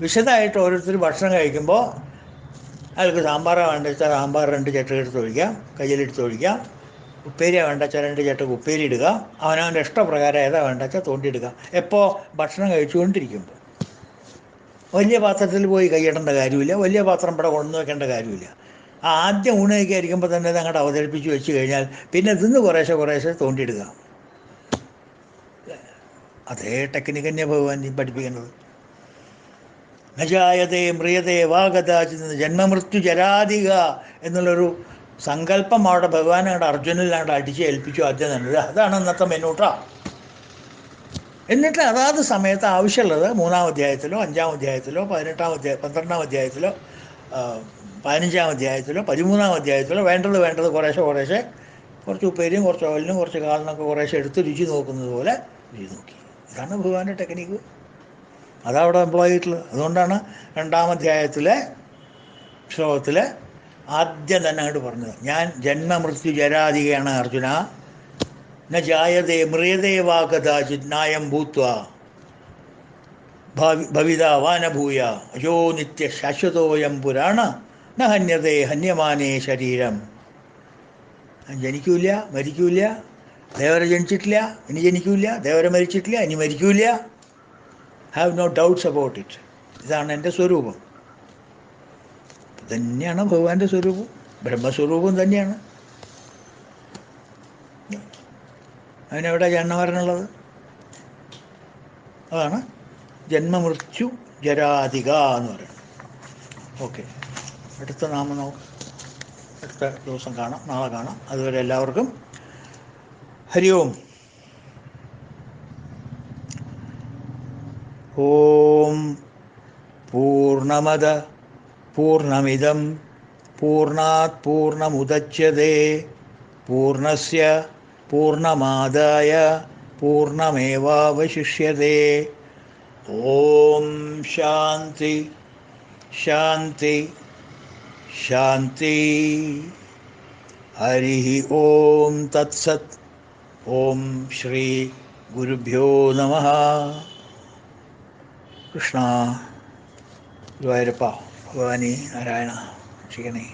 വിശദമായിട്ട് ഓരോരുത്തർ ഭക്ഷണം കഴിക്കുമ്പോൾ അയാൾക്ക് സാമ്പാറാണ് വേണ്ട വെച്ചാൽ സാമ്പാർ 2 ചട്ടകെടുത്ത് ഒഴിക്കാം, കയ്യിലെടുത്ത് ഒഴിക്കാം. ഉപ്പേരിയാണ് വേണ്ട വെച്ചാൽ 2 ചട്ടക്ക് ഉപ്പേരി ഇടുക. അവനവൻ്റെ ഇഷ്ടപ്രകാരം ഏതാ വേണ്ട വെച്ചാൽ തോണ്ടിയിടുക. എപ്പോൾ? ഭക്ഷണം കഴിച്ചുകൊണ്ടിരിക്കുമ്പോൾ. വലിയ പാത്രത്തിൽ പോയി കൈയിടേണ്ട കാര്യമില്ല, വലിയ പാത്രം ഇവിടെ കൊണ്ടു വെക്കേണ്ട കാര്യമില്ല. ആദ്യം ഊണ് കഴിക്കാതിരിക്കുമ്പോൾ തന്നെ ഇത് അങ്ങോട്ട് അവതരിപ്പിച്ച് വെച്ച് കഴിഞ്ഞാൽ പിന്നെ ഇതിന്ന് കുറേശ്ശെ കുറേശ്ശെ തോണ്ടിയിടുക. അതേ ടെക്നിക്ക് തന്നെയാണ് ഭഗവാൻ പഠിപ്പിക്കുന്നത്. നജായതേ മ്രിയതേ വാ കഥാചിത്, ജന്മമൃത്യു ജരാധിക എന്നുള്ളൊരു സങ്കല്പം അവിടെ ഭഗവാൻ അവിടെ അർജുനനിലാണ്ട് അടിച്ച് ഏൽപ്പിച്ചു ആദ്യം തന്നെ. അതാണ് ഇന്നത്തെ മെനൂട്ട. എന്നിട്ട് അതാത് സമയത്ത് ആവശ്യമുള്ളത് 3-ാം അധ്യായത്തിലോ 5-ാം അധ്യായത്തിലോ 12-ാം അധ്യായത്തിലോ 15-ാം അധ്യായത്തിലോ 13-ാം അധ്യായത്തിലോ വേണ്ടത് കുറേശ്ശെ കുറേശ്ശെ, കുറച്ച് ഉപ്പേരിയും കുറച്ച് ഓയിലിനും കുറച്ച് കാലിനൊക്കെ കുറേശ്ശെ എടുത്ത് രുചി നോക്കുന്നത് പോലെ രുചി നോക്കി. ഇതാണ് ഭഗവാന്റെ ടെക്നിക്ക്. അതവിടെ എംപ്ലോയ് ചെയ്തിട്ടുള്ളത്. അതുകൊണ്ടാണ് 2-ാം അധ്യായത്തിലെ ശ്ലോകത്തിൽ ആദ്യം തന്നെ അങ്ങോട്ട് പറഞ്ഞത്, ഞാൻ ജന്മമൃത്യു ജരാധികയാണ് അർജുന. ന ജായതേ മ്രിയതേ വാ കഥാചിത് നായം ഭൂത്വ ഭവിത വാനഭൂയ അജോ നിത്യ ശാശ്വതോയം പുരാണ ന ഹന്യതേ ഹന്യമാനേ ശരീരം. ജനിക്കൂല, മരിക്കൂല. ദേവരെ ജനിച്ചിട്ടില്ല, ഇനി ജനിക്കൂല. ദേവരെ മരിച്ചിട്ടില്ല, ഇനി മരിക്കൂല. Have no doubts about it. ഇതാണ് എൻ്റെ സ്വരൂപം. തന്നെയാണ് ഭഗവാന്റെ സ്വരൂപം, ബ്രഹ്മസ്വരൂപം തന്നെയാണ്. അതിനെവിടെ ജന്മമരണമുള്ളത്? അതാണ് ജന്മമൃത്യു ജരാധിക എന്ന് പറയുന്നത്. ഓക്കെ, അടുത്ത നാമം നമുക്ക് അടുത്ത ദിവസം കാണാം, നാളെ കാണാം. അതുവരെ എല്ലാവർക്കും ഹരി ഓം. ഓം പൂർണ്ണമദ പൂർണ്ണമിദം പൂർണ്ണാത് പൂർണ്ണമുദച്യതേ പൂർണ്ണസ്യ പൂർണ്ണമാദായ പൂർണ്ണമേവാവശിഷ്യതേ. ഓം ശാന്തി ശാന്തി ശാന്തി. ഹരി ഓം തത്സത്. ഓം ശ്രീ ഗുരുഭ്യോ നമഃ. കൃഷ്ണ ഗുരുവായൂരപ്പ ഭഗവാനി നാരായണ രക്ഷിക്കണേ.